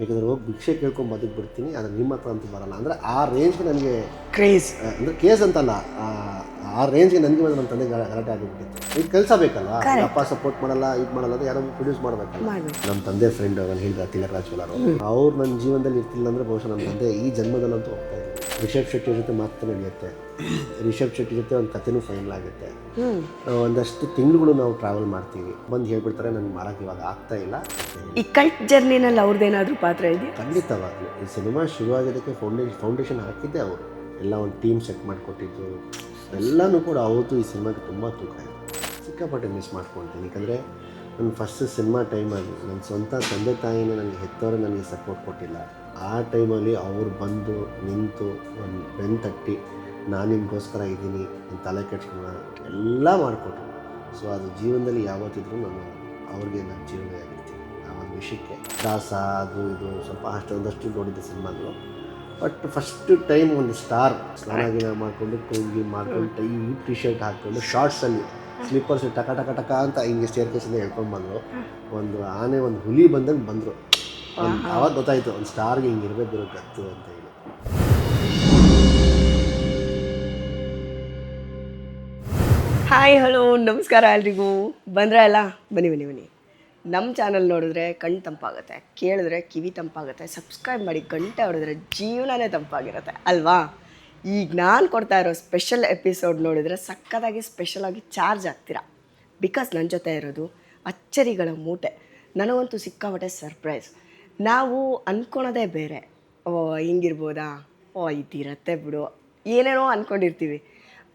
ಬೇಕಾದ್ರೆ ಹೋಗಿ ಭಿಕ್ಷೆ ಕೇಳ್ಕೊಂಡು ಬದುಕ್ಬಿಡ್ತೀನಿ, ಆದರೆ ನಿಮ್ಮ ಹತ್ರ ಅಂತೂ ಬರಲ್ಲ. ಅಂದರೆ ಆ ರೇಂಜ್ಗೆ ನನಗೆ ಕ್ರೇಜ್. ಅಂದರೆ ಕೇಸ್ ಅಂತಲ್ಲ, ಆ ರೇಂಜ್ಗೆ ನನಗೆ ನನ್ನ ತಂದೆ ಗಲಾಟೆ ಆಗಿಬಿಟ್ಟಿತ್ತು. ಈಗ ಕೆಲಸ ಬೇಕಲ್ಲ, ಅಪ್ಪ ಸಪೋರ್ಟ್ ಮಾಡಲ್ಲ, ಇದು ಮಾಡಲ್ಲ ಅಂದರೆ ಯಾರೋ ಪ್ರೊಡ್ಯೂಸ್ ಮಾಡಬೇಕಲ್ಲ. ನಮ್ಮ ತಂದೆ ಫ್ರೆಂಡ್ ನಾನು ಹೇಳಿದ ತಿಲಕ್ ರಾಜ್ಕುಮಾರ್ ಅವ್ರು ನನ್ನ ಜೀವನದಲ್ಲಿ ಇರ್ತಿಲ್ಲ ಅಂದರೆ ಬಹುಶಃ ನನ್ನ ತಂದೆ ಈ ಜನ್ಮದಲ್ಲಂತೂ ಹೋಗ್ತಾ ಇದ್ದೀನಿ. ರಿಷಬ್ ಶೆಟ್ಟಿ ಜೊತೆ ಮಾತು ನಡೆಯುತ್ತೆ, ರಿಷಬ್ ಶೆಟ್ಟಿ ಜೊತೆ ಒಂದು ಕಥೆನೂ ಫೈನಲ್ ಆಗುತ್ತೆ. ಒಂದಷ್ಟು ತಿಂಗಳುಗಳು ನಾವು ಟ್ರಾವೆಲ್ ಮಾಡ್ತೀವಿ. ಬಂದು ಹೇಳ್ಬಿಡ್ತಾರೆ ನನಗೆ ಮಾಡೋಕ್ಕೆ ಇವಾಗ ಆಗ್ತಾ ಇಲ್ಲ. ಈ ಕಲ್ಟ್ ಜರ್ನಿನಲ್ಲಿ ಅವ್ರದ್ದೇನಾದ್ರೂ ಪಾತ್ರ ಇದೆಯಾ? ಖಂಡಿತವಾಗ್ಲೂ ಈ ಸಿನಿಮಾ ಶುರುವಾಗಿದ್ದಕ್ಕೆ ಫೌಂಡೇಶನ್ ಹಾಕಿದ್ದೆ ಅವರು. ಎಲ್ಲ ಒಂದು ಟೀಮ್ ಸೆಟ್ ಮಾಡಿಕೊಟ್ಟಿದ್ದು ಎಲ್ಲನೂ ಕೂಡ ಅವತ್ತು ಈ ಸಿನಿಮಾಗೆ ತುಂಬ ತೂಕ ಇದೆ. ಸಿಕ್ಕಾಪಟ್ಟೆ ಮಿಸ್ ಮಾಡ್ಕೊಳ್ತೀನಿ. ಯಾಕಂದರೆ ನನ್ನ ಫಸ್ಟ್ ಸಿನಿಮಾ ಟೈಮಲ್ಲಿ ನನ್ನ ಸ್ವಂತ ತಂದೆ ತಾಯಿನೇ ನನಗೆ ಹೆತ್ತವರೇ ನನಗೆ ಸಪೋರ್ಟ್ ಕೊಟ್ಟಿಲ್ಲ. ಆ ಟೈಮಲ್ಲಿ ಅವ್ರು ಬಂದು ನಿಂತು ಒಂದು ಬೆನ್ನು ತಟ್ಟಿ ನಾನು ನಿಮಗೋಸ್ಕರ ಇದ್ದೀನಿ, ನನ್ನ ತಲೆ ಕೆಡ್ಸ್ಕೊಳ್ಳೋಣ ಎಲ್ಲ ಮಾಡಿಕೊಟ್ರು. ಸೊ ಅದು ಜೀವನದಲ್ಲಿ ಯಾವತ್ತಿದ್ರೂ ನಾನು ಅವ್ರಿಗೆ ನನ್ನ ಜೀವನ ಆಗಿರ್ತೀನಿ. ಆ ಒಂದು ವಿಷಯಕ್ಕೆ ದಾಸ ಅದು ಇದು ಸ್ವಲ್ಪ ಅಷ್ಟೊಂದಷ್ಟು ನೋಡಿದ್ದೆ ಸಿನಿಮಾಗಳು. ಬಟ್ ಫಸ್ಟ್ ಟೈಮ್ ಒಂದು ಸ್ಟಾರ್ ಸ್ನಾನ ಗಿನ ಮಾಡಿಕೊಂಡು ಟೋಂಗಿ ಮಾಡ್ಕೊಂಡು ಟಿ ಶರ್ಟ್ ಹಾಕ್ಕೊಂಡು ಶಾರ್ಟ್ಸಲ್ಲಿ ಸ್ಲಿಪ್ಪರ್ಸ್ ಟಕ ಟಕ ಟಕ ಅಂತ ಹಿಂಗೆ ಸ್ಟೇರ್ ಕೇಸಿಂದ ಹೇಳ್ಕೊಂಡು ಬಂದರು. ಒಂದು ಆನೆ ಒಂದು ಹುಲಿ ಬಂದಂಗೆ ಬಂದರು. ಆವಾಗ ಗೊತ್ತಾಯಿತು ಒಂದು ಸ್ಟಾರ್ಗೆ ಹಿಂಗೆ ಇರಬೇಕು ಗತ್ತು ಅಂತ ಹೇಳಿ. ಹಾಯ್ ಹಲೋ ನಮಸ್ಕಾರ ಎಲ್ರಿಗೂ. ಬಂದ್ರೆ ಅಲ್ಲ, ಬನ್ನಿ. ನಮ್ಮ ಚಾನಲ್ ನೋಡಿದ್ರೆ ಕಣ್ಣು ತಂಪಾಗುತ್ತೆ, ಕೇಳಿದ್ರೆ ಕಿವಿ ತಂಪಾಗುತ್ತೆ, ಸಬ್ಸ್ಕ್ರೈಬ್ ಮಾಡಿ ಗಂಟೆ ಹೊಡೆದ್ರೆ ಜೀವನನೇ ತಂಪಾಗಿರುತ್ತೆ ಅಲ್ವಾ? ಈಗ ನಾನು ಕೊಡ್ತಾ ಇರೋ ಸ್ಪೆಷಲ್ ಎಪಿಸೋಡ್ ನೋಡಿದರೆ ಸಕ್ಕತ್ತಾಗಿ ಸ್ಪೆಷಲಾಗಿ ಚಾರ್ಜ್ ಆಗ್ತೀರಾ. ಬಿಕಾಸ್ ನನ್ನ ಜೊತೆ ಇರೋದು ಅಚ್ಚರಿಗಳ ಮೂಟೆ. ನನಗಂತೂ ಸಿಕ್ಕಾಪಟ್ಟೆ ಸರ್ಪ್ರೈಸ್. ನಾವು ಅಂದ್ಕೊಳೋದೇ ಬೇರೆ. ಹಿಂಗಿರ್ಬೋದಾ, ಇದಿರತ್ತೆ ಬಿಡು, ಏನೇನೋ ಅಂದ್ಕೊಂಡಿರ್ತೀವಿ.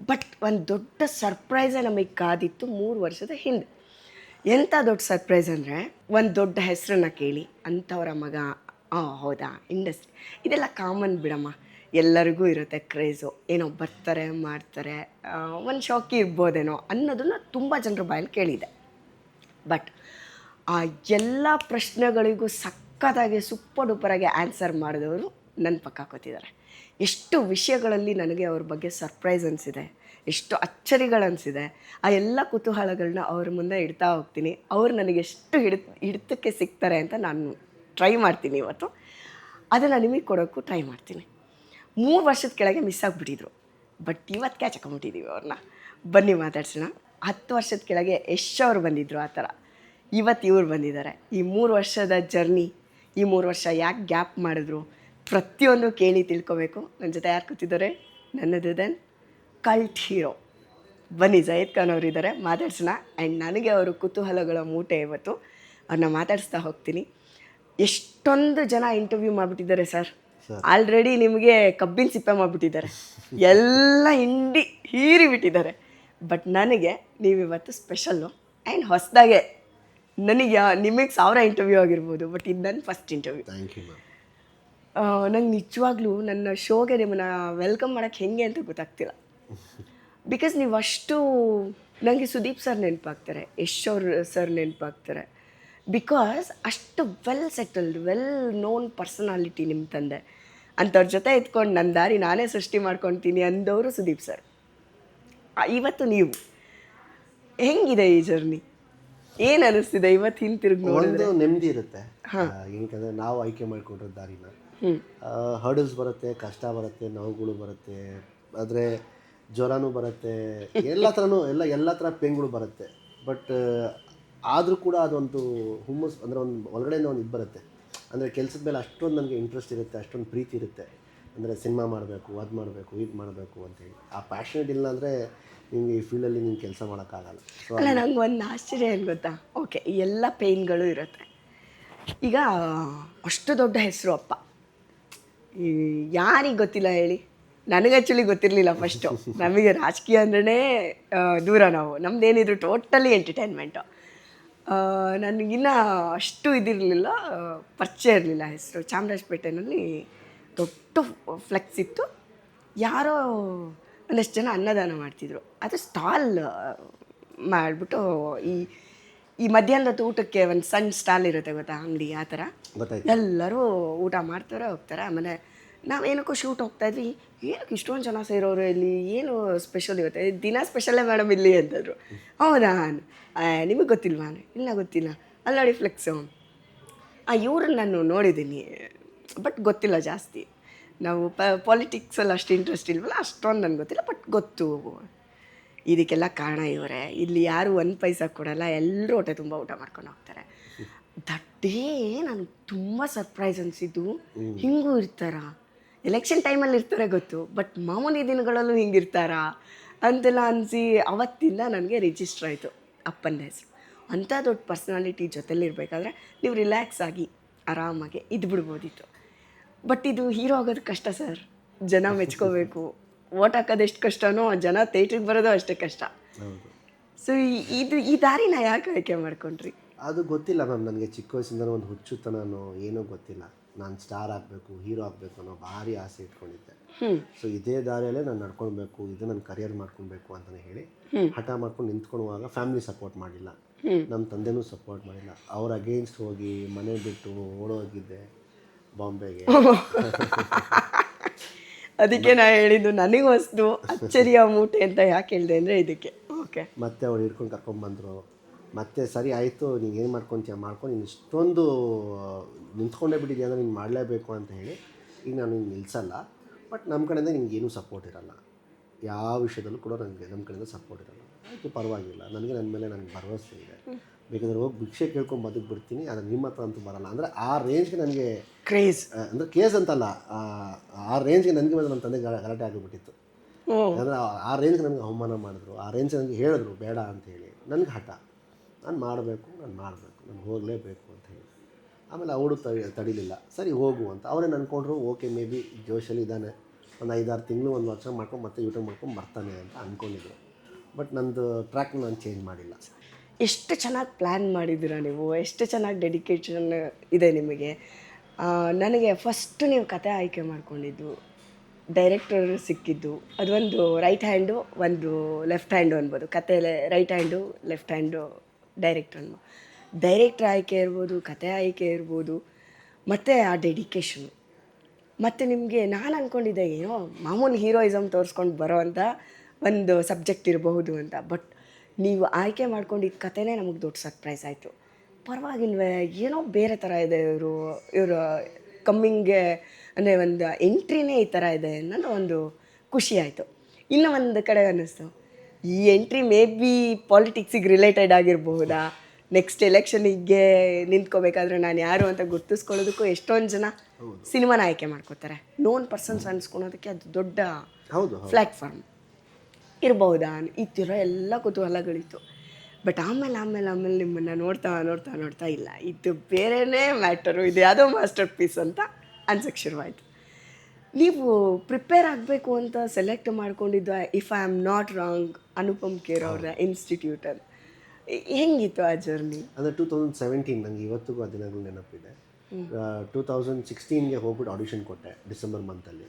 ಬಟ್ ಒಂದು ದೊಡ್ಡ ಸರ್ಪ್ರೈಸೇ ನಮಗೆ ಕಾದಿತ್ತು 3 ವರ್ಷದ ಹಿಂದೆ. ಎಂಥ ದೊಡ್ಡ ಸರ್ಪ್ರೈಸ್ ಅಂದರೆ, ಒಂದು ದೊಡ್ಡ ಹೆಸರನ್ನು ಕೇಳಿ ಅಂಥವರ ಮಗ, ಹೌದಾ ಇಂಡಸ್ಟ್ರಿ, ಇದೆಲ್ಲ ಕಾಮನ್ ಬಿಡಮ್ಮ, ಎಲ್ಲರಿಗೂ ಇರುತ್ತೆ ಕ್ರೇಜು. ಏನೋ ಬರ್ತಾರೆ ಮಾಡ್ತಾರೆ, ಒಂದು ಶಾಕಿ ಇರ್ಬೋದೇನೋ ಅನ್ನೋದನ್ನು ತುಂಬ ಜನರ ಬಾಯಲ್ಲಿ ಕೇಳಿದೆ. ಬಟ್ ಆ ಎಲ್ಲ ಪ್ರಶ್ನೆಗಳಿಗೂ ಸಕ್ಕತ್ತಾಗಿ ಸೂಪರ್ ಡೂಪರಾಗಿ ಆನ್ಸರ್ ಮಾಡಿದವರು ನನ್ನ ಪಕ್ಕ ಕೂತಿದ್ದಾರೆ. ಎಷ್ಟು ವಿಷಯಗಳಲ್ಲಿ ನನಗೆ ಅವ್ರ ಬಗ್ಗೆ ಸರ್ಪ್ರೈಸ್ ಅನಿಸಿದೆ, ಎಷ್ಟು ಅಚ್ಚರಿಗಳನ್ನಿಸಿದೆ. ಆ ಎಲ್ಲ ಕುತೂಹಲಗಳನ್ನ ಅವ್ರ ಮುಂದೆ ಇಡ್ತಾ ಹೋಗ್ತೀನಿ. ಅವ್ರು ನನಗೆ ಎಷ್ಟು ಹಿಡಿತಕ್ಕೆ ಸಿಗ್ತಾರೆ ಅಂತ ನಾನು ಟ್ರೈ ಮಾಡ್ತೀನಿ ಇವತ್ತು. ಅದನ್ನು ನಿಮಗೆ ಕೊಡೋಕ್ಕೂ ಟ್ರೈ ಮಾಡ್ತೀನಿ. 3 ವರ್ಷದ ಕೆಳಗೆ ಮಿಸ್ ಆಗಿಬಿಟ್ಟಿದ್ರು, ಬಟ್ ಇವತ್ತು ಕ್ಯಾಚ್ ಹಾಕೊಂಬಿಟ್ಟಿದ್ದೀವಿ ಅವ್ರನ್ನ. ಬನ್ನಿ ಮಾತಾಡ್ಸೋಣ. 10 ವರ್ಷದ ಕೆಳಗೆ ಯಶ್ ಅವ್ರು ಬಂದಿದ್ದರು, ಆ ಥರ ಇವತ್ತು ಇವ್ರು ಬಂದಿದ್ದಾರೆ. ಈ 3 ವರ್ಷದ ಜರ್ನಿ, ಈ 3 ವರ್ಷ ಯಾಕೆ ಗ್ಯಾಪ್ ಮಾಡಿದ್ರು, ಪ್ರತಿಯೊಂದು ಕೇಳಿ ತಿಳ್ಕೊಬೇಕು. ನನ್ನ ಜೊತೆ ಯಾರು ಕೂತಿದ್ದಾರೆ, ನನ್ನದು ದೆನ್ ಕಲ್ಟ್ ಹೀರೋ. ಬನ್ನಿ, ಜಯೀದ್ ಖಾನ್ ಅವರು ಇದ್ದಾರೆ, ಮಾತಾಡ್ಸೋಣ. ಆ್ಯಂಡ್ ನನಗೆ ಅವರು ಕುತೂಹಲಗಳ ಮೂಟೆ ಇವತ್ತು. ಅವ್ರನ್ನ ಮಾತಾಡಿಸ್ತಾ ಹೋಗ್ತೀನಿ. ಎಷ್ಟೊಂದು ಜನ ಇಂಟರ್ವ್ಯೂ ಮಾಡಿಬಿಟ್ಟಿದ್ದಾರೆ ಸರ್. ಆಲ್ರೆಡಿ ನಿಮಗೆ ಕಬ್ಬಿನ ಸಿಪ್ಪೆ ಮಾಡಿಬಿಟ್ಟಿದ್ದಾರೆ, ಎಲ್ಲ ಹಿಂಡಿ ಹೀರಿಬಿಟ್ಟಿದ್ದಾರೆ. ಬಟ್ ನನಗೆ ನೀವಿವತ್ತು ಸ್ಪೆಷಲ್ಲು. ಆ್ಯಂಡ್ ಹೊಸದಾಗೆ ನನಗೆ ನಿಮಗೆ 1000 ಇಂಟರ್ವ್ಯೂ ಆಗಿರ್ಬೋದು, ಬಟ್ ಇದು ನನ್ನ first interview. Thank you ma'am. ನಂಗೆ ನಿಜವಾಗ್ಲೂ ನನ್ನ ಶೋಗೆ ನಿಮ್ಮನ್ನು ವೆಲ್ಕಮ್ ಮಾಡೋಕ್ಕೆ ಹೆಂಗೆ ಅಂತ ಗೊತ್ತಾಗ್ತಿಲ್ಲ. ಬಿಕಾಸ್ ನೀವು ಅಷ್ಟು, ನನಗೆ ಸುದೀಪ್ ಸರ್ ನೆನಪಾಗ್ತಾರೆ, ಯಶ್ ಅವ್ರ ಸರ್ ನೆನಪಾಗ್ತಾರೆ. ಬಿಕಾಸ್ ಅಷ್ಟು well settled, well known personality ನಿಮ್ಮ ತಂದೆ. ಅಂಥವ್ರ ಜೊತೆ ಇದ್ಕೊಂಡು ನನ್ನ ದಾರಿ ನಾನೇ ಸೃಷ್ಟಿ ಮಾಡ್ಕೊತೀನಿ ಅಂದವರು ಸುದೀಪ್ ಸರ್. ಇವತ್ತು ನೀವು ಹೆಂಗಿದೆ ಈ ಜರ್ನಿ? ಏನು ಅನ್ನಿಸ್ತಿದೆ ಇವತ್ತು ಹಿಂತಿರುಗಿ ನೋಡಿದ್ರೆ? ಒಂದು ನೆಮ್ಮದಿ ಇರುತ್ತೆ. ಏನಕ್ಕಂದರೆ ನಾವು ಆಯ್ಕೆ ಮಾಡಿಕೊಂಡಿರೋ ದಾರಿನ. ಹರ್ಡಲ್ಸ್ ಬರುತ್ತೆ, ಕಷ್ಟ ಬರುತ್ತೆ, ನೋವುಗಳು ಬರುತ್ತೆ, ಆದರೆ ಜ್ವರನೂ ಬರುತ್ತೆ, ಎಲ್ಲ ಥರನೂ ಎಲ್ಲ ಥರ ಪೇನ್ಗಳು ಬರುತ್ತೆ. ಬಟ್ ಆದರೂ ಕೂಡ ಅದೊಂದು ಹುಮ್ಮಸ್, ಅಂದರೆ ಒಂದು ಒಳಗಡೆಯಿಂದ ಒಂದು ಇದು ಬರುತ್ತೆ. ಅಂದರೆ ಕೆಲಸದ ಮೇಲೆ ಅಷ್ಟೊಂದು ನನಗೆ ಇಂಟ್ರೆಸ್ಟ್ ಇರುತ್ತೆ, ಅಷ್ಟೊಂದು ಪ್ರೀತಿ ಇರುತ್ತೆ. ಅಂದರೆ ಸಿನಿಮಾ ಮಾಡಬೇಕು, ಅದು ಮಾಡಬೇಕು, ಇದು ಮಾಡಬೇಕು ಅಂತೇಳಿ ಆ ಪ್ಯಾಷನೇಟ್ ಇಲ್ಲ ಅಂದರೆ ನಿಮಗೆ ಈ ಫೀಲ್ಡಲ್ಲಿ ನೀವು ಕೆಲಸ ಮಾಡೋಕ್ಕಾಗಲ್ಲ. ಅಲ್ಲ, ನಂಗೆ ಒಂದು ಆಶ್ಚರ್ಯ ಏನು ಗೊತ್ತಾ? ಓಕೆ, ಎಲ್ಲ ಪೇಯ್ನ್ಗಳು ಇರುತ್ತೆ. ಈಗ ಅಷ್ಟು ದೊಡ್ಡ ಹೆಸರು ಅಪ್ಪ, ಯಾರಿಗೆ ಗೊತ್ತಿಲ್ಲ ಹೇಳಿ? ನನಗೆ ಆ್ಯಕ್ಚುಲಿ ಗೊತ್ತಿರಲಿಲ್ಲ ಫಸ್ಟು. ನಮಗೆ ರಾಜಕೀಯ ಅಂದ್ರೇ ದೂರ. ನಮ್ಮದೇನಿದ್ರು ಟೋಟಲಿ ಎಂಟರ್ಟೈನ್ಮೆಂಟು. ನನಗಿನ್ನ ಅಷ್ಟು ಇದಿರಲಿಲ್ಲ, ಪರಿಚಯ ಇರಲಿಲ್ಲ ಹೆಸರು. ಚಾಮರಾಜಪೇಟೆನಲ್ಲಿ ದೊಡ್ಡ ಫ್ಲೆಕ್ಸ್ ಇತ್ತು, ಯಾರೋ ಒಂದಷ್ಟು ಜನ ಅನ್ನದಾನ ಮಾಡ್ತಿದ್ರು. ಅದು ಸ್ಟಾಲ್ ಮಾಡಿಬಿಟ್ಟು ಈ ಮಧ್ಯಾಹ್ನದ ಊಟಕ್ಕೆ ಒಂದು ಸಣ್ಣ ಸ್ಟಾಲ್ ಇರುತ್ತೆ ಗೊತ್ತಾ, ಅಂಗಡಿ, ಆ ಥರ ಎಲ್ಲರೂ ಊಟ ಮಾಡ್ತಾರೆ ಹೋಗ್ತಾರೆ. ಆಮೇಲೆ ನಾವೇನಕ್ಕೂ ಶೂಟ್ ಹೋಗ್ತಾಯಿದ್ವಿ. ಏನಕ್ಕೆ ಇಷ್ಟೊಂದು ಜನ ಸೇರೋರು ಇಲ್ಲಿ, ಏನು ಸ್ಪೆಷಲ್ ಇವತ್ತೆ? ದಿನ ಸ್ಪೆಷಲ್ಲೇ ಮೇಡಮ್ ಇಲ್ಲಿ ಅಂತಂದರು. ಹೌದಾ, ನಿಮಗೆ ಗೊತ್ತಿಲ್ವಾ? ಇಲ್ಲ ಗೊತ್ತಿಲ್ಲ, ಅಲ್ಲಿ ನೋಡಿ ಫ್ಲೆಕ್ಸು. ಇವ್ರನ್ನ ನಾನು ನೋಡಿದ್ದೀನಿ ಬಟ್ ಗೊತ್ತಿಲ್ಲ ಜಾಸ್ತಿ. ನಾವು ಪಾಲಿಟಿಕ್ಸಲ್ಲಿ ಅಷ್ಟು ಇಂಟ್ರೆಸ್ಟ್ ಇಲ್ವಲ್ಲ, ಅಷ್ಟೊಂದು ನನಗೆ ಗೊತ್ತಿಲ್ಲ, ಬಟ್ ಗೊತ್ತು. ಇದಕ್ಕೆಲ್ಲ ಕಾರಣ ಇವರೇ. ಇಲ್ಲಿ ಯಾರು ಒಂದು ಪೈಸಾ ಕೊಡಲ್ಲ, ಎಲ್ಲರೂ ಹೊಟ್ಟೆ ತುಂಬ ಊಟ ಮಾಡ್ಕೊಂಡು ಹೋಗ್ತಾರೆ. ದಟ್ ಡೇ ನನಗೆ ತುಂಬ ಸರ್ಪ್ರೈಸ್ ಅನಿಸಿದ್ದು, ಹಿಂಗೂ ಇರ್ತಾರಾ, ಎಲೆಕ್ಷನ್ ಟೈಮಲ್ಲಿ ಇರ್ತಾರೆ ಗೊತ್ತು, ಬಟ್ ಮಾಮೂಲಿ ದಿನಗಳಲ್ಲೂ ಹಿಂಗಿರ್ತಾರಾ ಅಂತೆಲ್ಲ ಅನಿಸಿ ಅವತ್ತಿಂದ ನನಗೆ ರಿಜಿಸ್ಟರ್ ಆಯಿತು ಅಪ್ಪನ ಹೆಸರು. ಅಂಥ ದೊಡ್ಡ ಪರ್ಸ್ನಾಲಿಟಿ ಜೊತೆಲಿರಬೇಕಾದ್ರೆ ನೀವು ರಿಲ್ಯಾಕ್ಸ್ ಆಗಿ ಆರಾಮಾಗಿ ಇದ್ಬಿಡ್ಬೋದಿತ್ತು. ಬಟ್ ಇದು ಹೀರೋ ಆಗೋದು ಕಷ್ಟ ಸರ್. ಜನ ಮೆಚ್ಕೋಬೇಕು, ಓಟ್ ಹಾಕೋದು ಎಷ್ಟು ಕಷ್ಟನೋ ಜನ ಥಿಯೇಟ್ರಿಗೆ ಬರೋದು ಅಷ್ಟೇ ಕಷ್ಟ. ಸೊ ಈ ದಾರಿನ ಯಾಕೆ ಆಯ್ಕೆ ಮಾಡ್ಕೊಂಡ್ರಿ? ಅದು ಗೊತ್ತಿಲ್ಲ ಮ್ಯಾಮ್, ನನಗೆ ಚಿಕ್ಕ ವಯಸ್ಸಿಂದ ಒಂದು ಹುಚ್ಚುತನೋ ಏನೂ ಗೊತ್ತಿಲ್ಲ. ನಾನು ಸ್ಟಾರ್ ಆಗಬೇಕು, ಹೀರೋ ಆಗಬೇಕು ಅನ್ನೋ ಭಾರಿ ಆಸೆ ಇಟ್ಕೊಂಡಿದ್ದೆ. ಸೊ ಇದೇ ದಾರಿಯಲ್ಲೇ ನಾನು ನಡ್ಕೊಳ್ಬೇಕು, ಇದು ನನ್ನ ಕರಿಯರ್ ಮಾಡ್ಕೊಳ್ಬೇಕು ಅಂತಲೇ ಹೇಳಿ ಹಠ ಮಾಡ್ಕೊಂಡು ನಿಂತ್ಕೊಳ್ಳುವಾಗ ಫ್ಯಾಮಿಲಿ ಸಪೋರ್ಟ್ ಮಾಡಿಲ್ಲ, ನಮ್ಮ ತಂದೆನೂ ಸಪೋರ್ಟ್ ಮಾಡಿಲ್ಲ. ಅವ್ರ ಅಗೇನ್ಸ್ಟ್ ಹೋಗಿ ಮನೆ ಬಿಟ್ಟು ಓಡೋಗಿದ್ದೆ ಬಾಂಬೆಗೆ. ಅದಕ್ಕೆ ನಾನು ಹೇಳಿದ್ದು ನನಗೆ ಹೊಸ್ದು ಅಚ್ಚರಿಯ ಮೂಟೆ ಅಂತ ಯಾಕೆ ಹೇಳಿದೆ ಅಂದರೆ ಇದಕ್ಕೆ. ಓಕೆ, ಮತ್ತೆ ಅವ್ರು ಹಿಡ್ಕೊಂಡು ಕರ್ಕೊಂಡ್ಬಂದರು. ಮತ್ತೆ ಸರಿ ಆಯಿತು, ನೀನು ಏನು ಮಾಡ್ಕೊತೀಯ ಮಾಡ್ಕೊಂಡು, ನೀನು ಇಷ್ಟೊಂದು ನಿಂತ್ಕೊಂಡೇ ಬಿಟ್ಟಿದ್ಯಾ ಅಂದರೆ ನೀನು ಮಾಡಲೇಬೇಕು ಅಂತ ಹೇಳಿ ಈಗ ನಾನು ನಿನ್ನ ನಿಲ್ಲಿಸಲ್ಲ, ಬಟ್ ನಮ್ಮ ಕಡೆಯಿಂದ ನಿನಗೇನೂ ಸಪೋರ್ಟ್ ಇರಲ್ಲ, ಯಾವ ವಿಷಯದಲ್ಲೂ ಕೂಡ ನನಗೆ ನಮ್ಮ ಕಡೆಯಿಂದ ಸಪೋರ್ಟ್ ಇರಲ್ಲ. ಆಯಿತು ಪರವಾಗಿಲ್ಲ, ನನಗೆ ನನ್ನ ಮೇಲೆ ನನಗೆ ಭರವಸೆ ಇದೆ, ಬೇಕಾದ್ರೆ ಹೋಗಿ ಭಿಕ್ಷೆ ಕೇಳ್ಕೊಂಡು ಬದುಕ್ಬಿಡ್ತೀನಿ, ಆದರೆ ನಿಮ್ಮ ಹತ್ರ ಅಂತೂ ಬರಲ್ಲ. ಅಂದರೆ ಆ ರೇಂಜ್ಗೆ ನನಗೆ ಕ್ರೇಜ್, ಅಂದರೆ ಕೇಸ್ ಅಂತಲ್ಲ, ಆ ರೇಂಜ್ಗೆ ನನಗೆ ಮತ್ತು ನಮ್ಮ ತಂದೆ ಗಲಾಟೆ ಆಗಿಬಿಟ್ಟಿತ್ತು. ಅಂದರೆ ಆ ರೇಂಜ್ಗೆ ನನಗೆ ಅವಮಾನ ಮಾಡಿದ್ರು, ಆ ರೇಂಜ್ಗೆ ನನಗೆ ಹೇಳಿದ್ರು ಬೇಡ ಅಂತ ಹೇಳಿ. ನನಗೆ ಹಠ, ನಾನು ಮಾಡಬೇಕು, ನಾನು ಹೋಗಲೇಬೇಕು ಅಂತ ಹೇಳಿ. ಆಮೇಲೆ ಅವಳು ತಡಿಲಿಲ್ಲ, ಸರಿ ಹೋಗು ಅಂತ ಅವರೇ ಅಂದ್ಕೊಂಡ್ರು. ಓಕೆ, ಮೇ ಬಿ ಜೋಶಲ್ಲಿ ಇದ್ದಾನೆ, ಒಂದು 5-6 ತಿಂಗಳು 1 ವರ್ಷ ಮಾಡ್ಕೊಂಡು ಮತ್ತೆ ಯೂಟರ್ನ್ ಮಾಡ್ಕೊಂಡು ಬರ್ತಾನೆ ಅಂತ ಅಂದ್ಕೊಂಡಿದ್ರು. ಬಟ್ ನಂದು ಟ್ರ್ಯಾಕ್ನ ನಾನು ಚೇಂಜ್ ಮಾಡಿಲ್ಲ. ಎಷ್ಟು ಚೆನ್ನಾಗಿ ಪ್ಲ್ಯಾನ್ ಮಾಡಿದ್ದೀರಾ ನೀವು, ಎಷ್ಟು ಚೆನ್ನಾಗಿ ಡೆಡಿಕೇಶನ್ ಇದೆ ನಿಮಗೆ. ನನಗೆ ಫಸ್ಟು ನೀವು ಕತೆ ಆಯ್ಕೆ ಮಾಡ್ಕೊಂಡಿದ್ದು, ಡೈರೆಕ್ಟರ್ ಸಿಕ್ಕಿದ್ದು, ಅದೊಂದು ರೈಟ್ ಹ್ಯಾಂಡು ಒಂದು ಲೆಫ್ಟ್ ಹ್ಯಾಂಡು ಅನ್ಬೋದು. ಕತೆಯಲ್ಲೇ right hand left hand director ಆಯ್ಕೆ ಇರ್ಬೋದು, ಕತೆ ಆಯ್ಕೆ ಇರ್ಬೋದು, ಮತ್ತು ಆ ಡೆಡಿಕೇಶನ್. ಮತ್ತು ನಿಮಗೆ ನಾನು ಅಂದ್ಕೊಂಡಿದ್ದೆ ಏನೋ ಮಾಮೂಲಿ ಹೀರೋಯಿಸಮ್ ತೋರಿಸ್ಕೊಂಡು ಬರೋ ಅಂಥ ಒಂದು ಸಬ್ಜೆಕ್ಟ್ ಇರಬಹುದು ಅಂತ. ಬಟ್ ನೀವು ಆಯ್ಕೆ ಮಾಡ್ಕೊಂಡಿದ್ದ ಕತೆನೇ ನಮಗೆ ದೊಡ್ಡ ಸರ್ಪ್ರೈಸ್ ಆಯಿತು. ಪರವಾಗಿಲ್ವೇ, ಏನೋ ಬೇರೆ ಥರ ಇದೆ ಇವರು ಕಮ್ಮಿಂಗ್ಗೆ, ಅಂದರೆ ಒಂದು ಎಂಟ್ರಿನೇ ಈ ಥರ ಇದೆ ಅನ್ನೋದು ಒಂದು ಖುಷಿ ಆಯಿತು. ಇನ್ನೂ ಒಂದು ಕಡೆ ಅನ್ನಿಸ್ತು, ಈ ಎಂಟ್ರಿ ಮೇ ಬಿ ಪಾಲಿಟಿಕ್ಸಿಗೆ ರಿಲೇಟೆಡ್ ಆಗಿರಬಹುದಾ, ನೆಕ್ಸ್ಟ್ ಎಲೆಕ್ಷನಿಗೆ ನಿಂತ್ಕೋಬೇಕಾದ್ರೆ ನಾನು ಯಾರು ಅಂತ ಗುರ್ತಿಸ್ಕೊಳ್ಳೋದಕ್ಕೂ ಎಷ್ಟೊಂದು ಜನ ಸಿನಿಮಾನ ಆಯ್ಕೆ ಮಾಡ್ಕೋತಾರೆ. ನೋನ್ ಪರ್ಸನ್ಸ್ ಅನ್ಸ್ಕೊಳೋದಕ್ಕೆ ಅದು ದೊಡ್ಡ ಪ್ಲ್ಯಾಟ್ಫಾರ್ಮ್ ಇರಬಹುದಾ, ಈ ಥರ ಎಲ್ಲ ಕುತೂಹಲಗಳಿತ್ತು. ಬಟ್ ಆಮೇಲೆ ನಿಮ್ಮನ್ನು ನೋಡ್ತಾ ಇಲ್ಲ, ಇದು ಬೇರೆಯೇ ಮ್ಯಾಟರು, ಇದು ಯಾವುದೋ ಮಾಸ್ಟರ್ ಪೀಸ್ ಅಂತ ಅನ್ಸಕ್ಕೆ ಶುರುವಾಯಿತು. ನೀವು ಪ್ರಿಪೇರ್ ಆಗಬೇಕು ಅಂತ ಸೆಲೆಕ್ಟ್ ಮಾಡ್ಕೊಂಡಿದ್ದು, if I am not wrong, Anupam Kher ಅವರ ಇನ್ಸ್ಟಿಟ್ಯೂಟಲ್ಲಿ. ಹೆಂಗಿತ್ತು ಆ ಜರ್ನಿ? ಅಂದರೆ 2017 ನನಗೆ ಇವತ್ತಿಗೂ ಆ ದಿನಗಳು ನೆನಪಿದೆ. 2016ಗೆ ಹೋಗ್ಬಿಟ್ಟು ಆಡಿಷನ್ ಕೊಟ್ಟೆ ಡಿಸೆಂಬರ್ ಮಂತಲ್ಲಿ.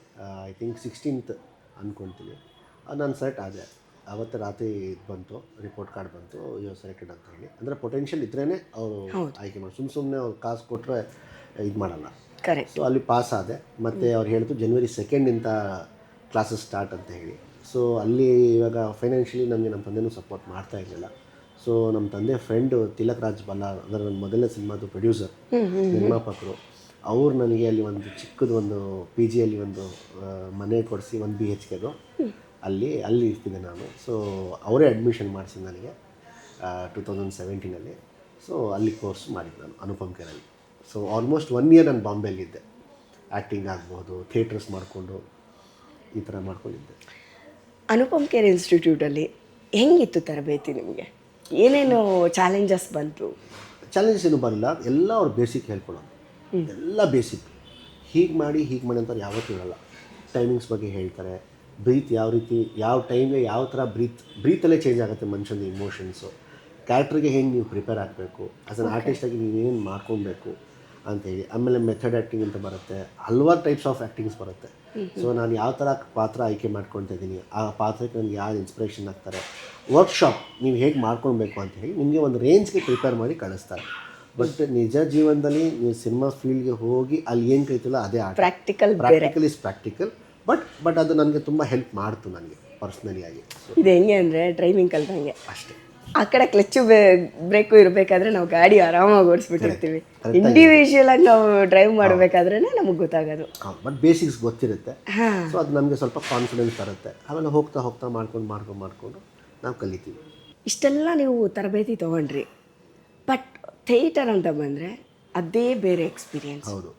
ಐ ಥಿಂಕ್ 16th ಅಂದ್ಕೊಳ್ತೀನಿ. ನಾನು ಸೆಲೆಕ್ಟ್ ಆದೆ. ಅವತ್ತು ರಾತ್ರಿ ಇದು ಬಂತು, ರಿಪೋರ್ಟ್ ಕಾರ್ಡ್ ಬಂತು, ಯು ಸೆಲೆಕ್ಟೆಡ್ ಅಂತ ಹೇಳಿ. ಅಂದರೆ ಪೊಟೆನ್ಷಿಯಲ್ ಇದ್ರೇ ಅವರು ಆಯ್ಕೆ ಮಾಡಿ, ಸುಮ್ಮನೆ ಅವ್ರು ಕಾಸು ಕೊಟ್ಟರೆ ಇದು ಮಾಡಲ್ಲ. ಕರೆಕ್ಟ್. ಸೊ ಅಲ್ಲಿ ಪಾಸ್ ಆದೆ. ಮತ್ತು ಅವ್ರು ಹೇಳಿದ್ರು January 2 ಕ್ಲಾಸಸ್ ಸ್ಟಾರ್ಟ್ ಅಂತ ಹೇಳಿ. ಸೊ ಅಲ್ಲಿ ಇವಾಗ ಫೈನಾನ್ಷಿಯಲಿ ನಮಗೆ ನಮ್ಮ ತಂದೆನೂ ಸಪೋರ್ಟ್ ಮಾಡ್ತಾ ಇರಲಿಲ್ಲ. ಸೊ ನಮ್ಮ ತಂದೆ ಫ್ರೆಂಡು ತಿಲಕ್ ರಾಜ್ ಬಲ್ಲಾರ್, ಅಂದರೆ ನನ್ನ ಮೊದಲನೇ ಸಿನಿಮಾದು ಪ್ರೊಡ್ಯೂಸರ್, ನಿರ್ಮಾಪಕರು, ಅವ್ರು ನನಗೆ ಅಲ್ಲಿ ಒಂದು ಚಿಕ್ಕದೊಂದು PG ಅಲ್ಲಿ ಒಂದು ಮನೆ ಕೊಡಿಸಿ 1 BHKದು ಅಲ್ಲಿ ಇರ್ತಿದ್ದೆ ನಾನು. ಸೊ ಅವರೇ ಅಡ್ಮಿಷನ್ ಮಾಡಿಸಿ ನನಗೆ 2017. ಸೊ ಅಲ್ಲಿ ಕೋರ್ಸ್ ಮಾಡಿದ್ದು ನಾನು ಅನುಪಮ್ ಖೇರಲ್ಲಿ. ಸೊ ಆಲ್ಮೋಸ್ಟ್ 1 year ನಾನು ಬಾಂಬೆಯಲ್ಲಿದ್ದೆ. ಆ್ಯಕ್ಟಿಂಗ್ ಆಗ್ಬೋದು, ಥಿಯೇಟರ್ಸ್ ಮಾಡಿಕೊಂಡು ಈ ಥರ ಮಾಡ್ಕೊಂಡಿದ್ದೆ. ಅನುಪಮ್ ಖೇರ್ ಇನ್ಸ್ಟಿಟ್ಯೂಟಲ್ಲಿ ಹೆಂಗಿತ್ತು ತರಬೇತಿ? ನಿಮಗೆ ಏನೇನು ಚಾಲೆಂಜಸ್ ಬಂತು? ಚಾಲೆಂಜಸ್ ಏನೂ ಬರಲ್ಲ, ಎಲ್ಲ ಅವ್ರು ಬೇಸಿಕ್ ಹೇಳ್ಕೊಳ್ಳೋದು, ಎಲ್ಲ ಬೇಸಿಕ್. ಹೀಗೆ ಮಾಡಿ ಅಂತ ಯಾವತ್ತೂ ಇರಲ್ಲ. ಟೈಮಿಂಗ್ಸ್ ಬಗ್ಗೆ ಹೇಳ್ತಾರೆ, ಬ್ರೀತ್ ಯಾವ ರೀತಿ, ಯಾವ ಟೈಮ್ಗೆ ಯಾವ ಥರ ಬ್ರೀತಲ್ಲೇ ಚೇಂಜ್ ಆಗುತ್ತೆ ಮನುಷ್ಯನ ಇಮೋಷನ್ಸು. ಕ್ಯಾರೆಕ್ಟ್ರಿಗೆ ಹೆಂಗೆ ನೀವು ಪ್ರಿಪೇರ್ ಆಗಬೇಕು, ಆ್ಯಸ್ ಅನ್ ಆರ್ಟಿಸ್ಟಾಗಿ ನೀವೇನು ಮಾಡ್ಕೊಬೇಕು ಅಂತೇಳಿ. ಆಮೇಲೆ ಮೆಥಡ್ ಆ್ಯಕ್ಟಿಂಗ್ ಅಂತ ಬರುತ್ತೆ, ಹಲ್ವಾರು ಟೈಪ್ಸ್ ಆಫ್ ಆ್ಯಕ್ಟಿಂಗ್ಸ್ ಬರುತ್ತೆ. ಸೊ ನಾನು ಯಾವ ಥರ ಪಾತ್ರ ಆಯ್ಕೆ ಮಾಡ್ಕೊತಾ ಇದ್ದೀನಿ, ಆ ಪಾತ್ರಕ್ಕೆ ನನಗೆ ಯಾರು ಇನ್ಸ್ಪಿರೇಷನ್ ಆಗ್ತಾರೆ, ವರ್ಕ್ಶಾಪ್ ನೀವು ಹೇಗೆ ಮಾಡ್ಕೊಳ್ಬೇಕು ಅಂತ ಹೇಳಿ ನಿಮಗೆ ಒಂದು ರೇಂಜ್ಗೆ ಪ್ರಿಪೇರ್ ಮಾಡಿ ಕಳಿಸ್ತಾರೆ. ಬಟ್ ನಿಜ ಜೀವನದಲ್ಲಿ ನೀವು ಸಿನಿಮಾ ಫೀಲ್ಡ್ಗೆ ಹೋಗಿ ಅಲ್ಲಿ ಏನು ಕಲಿತಿಲ್ಲ ಅದೇ ಪ್ರಾಕ್ಟಿಕಲ್ ಇಸ್ ಪ್ರಾಕ್ಟಿಕಲ್. ಬಟ್ ಅದು ನನಗೆ ತುಂಬ ಹೆಲ್ಪ್ ಮಾಡ್ತು ನನಗೆ ಪರ್ಸ್ನಲಿ ಆಗಿ. ಇದು ಹೆಂಗೆ ಅಂದರೆ ಡ್ರೈವಿಂಗ್ ಕಲ್ತಂಗೆ ಅಷ್ಟೇ. ಆ ಕಡೆ ಕ್ಲಚ್ಚು ಬ್ರೇಕು ಇರಬೇಕಾದ್ರೆ ನಾವು ಗಾಡಿ ಆರಾಮಾಗಿ ಓಡಿಸ್ಬಿಟ್ಟಿರ್ತೀವಿ. ಇಂಡಿವಿಜುವಲ್ ಆಗಿ ನಾವು ಡ್ರೈವ್ ಮಾಡಬೇಕಾದ್ರೆ ನಮಗೆ ಗೊತ್ತಾಗೋದು. ಬಟ್ ಬೇಸಿಕ್ಸ್ ಗೊತ್ತಿರುತ್ತೆ. ಸೊ ಅದು ನಮಗೆ ಸ್ವಲ್ಪ ಕಾನ್ಫಿಡೆನ್ಸ್ ಬರುತ್ತೆ. ಆಮೇಲೆ ಹೋಗ್ತಾ ಹೋಗ್ತಾ ಮಾಡ್ಕೊಂಡು ನಾವು ಕಲಿತೀವಿ. ಇಷ್ಟೆಲ್ಲ ನೀವು ತರಬೇತಿ ತೊಗೊಂಡ್ರಿ, ಬಟ್ ಥಿಯೇಟರ್ ಅಂತ ಬಂದರೆ ಅದೇ ಬೇರೆ ಎಕ್ಸ್ಪೀರಿಯನ್ಸ್. ಹೌದು,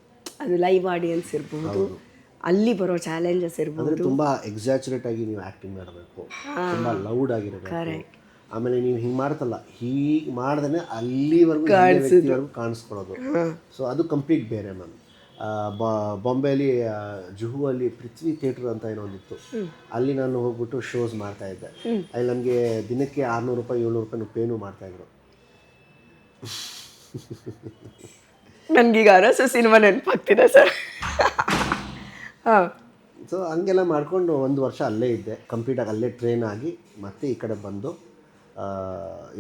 ಅದು ಲೈವ್ ಆಡಿಯನ್ಸ್ ಇರ್ಬೋದು, ಅಲ್ಲಿ ಬರೋ ಚಾಲೆಂಜಸ್ ಇರ್ಬೋದು. ಅಂದರೆ ತುಂಬ ಎಕ್ಸಾಚುರೇಟ್ ಆಗಿ ನೀವು ಆ್ಯಕ್ಟಿಂಗ್ ಮಾಡಬೇಕು, ತುಂಬ ಲೌಡ್ ಆಗಿರಬೇಕು. ಆಮೇಲೆ ನೀವು ಹಿಂಗೆ ಮಾಡ್ತಲ್ಲ, ಹೀಗೆ ಮಾಡ್ದೇ ಅಲ್ಲಿವರೆಗೂ ಕಾಣಿಸ್ಕೊಳ್ಳೋದು. ಸೊ ಅದು ಕಂಪ್ಲೀಟ್ ಬೇರೆ ಮ್ಯಾಮ್. ಬಾಂಬೆಯಲ್ಲಿ ಜುಹು ಅಲ್ಲಿ ಪೃಥ್ವಿ ಥಿಯೇಟ್ರ್ ಅಂತ ಏನೋ ಒಂದಿತ್ತು. ಅಲ್ಲಿ ನಾನು ಹೋಗ್ಬಿಟ್ಟು ಶೋಸ್ ಮಾಡ್ತಾಯಿದ್ದೆ. ಅಲ್ಲಿ ನಮಗೆ ದಿನಕ್ಕೆ 600 ರೂಪಾಯಿ 700 ರೂಪಾಯಿ ಪೇನೂ ಮಾಡ್ತಾಯಿದ್ರು. ನನಗೀಗ ಅರಸು ಸಿನಿಮಾ ನೆನಪಾಗ್ತಿದೆ ಸರ್. ಹಾಂ. ಸೊ ಹಂಗೆಲ್ಲ ಮಾಡಿಕೊಂಡು 1 ವರ್ಷ ಅಲ್ಲೇ ಇದ್ದೆ. ಕಂಪ್ಲೀಟಾಗಿ ಅಲ್ಲೇ ಟ್ರೈನ್ ಆಗಿ ಮತ್ತೆ ಈ ಕಡೆ ಬಂದು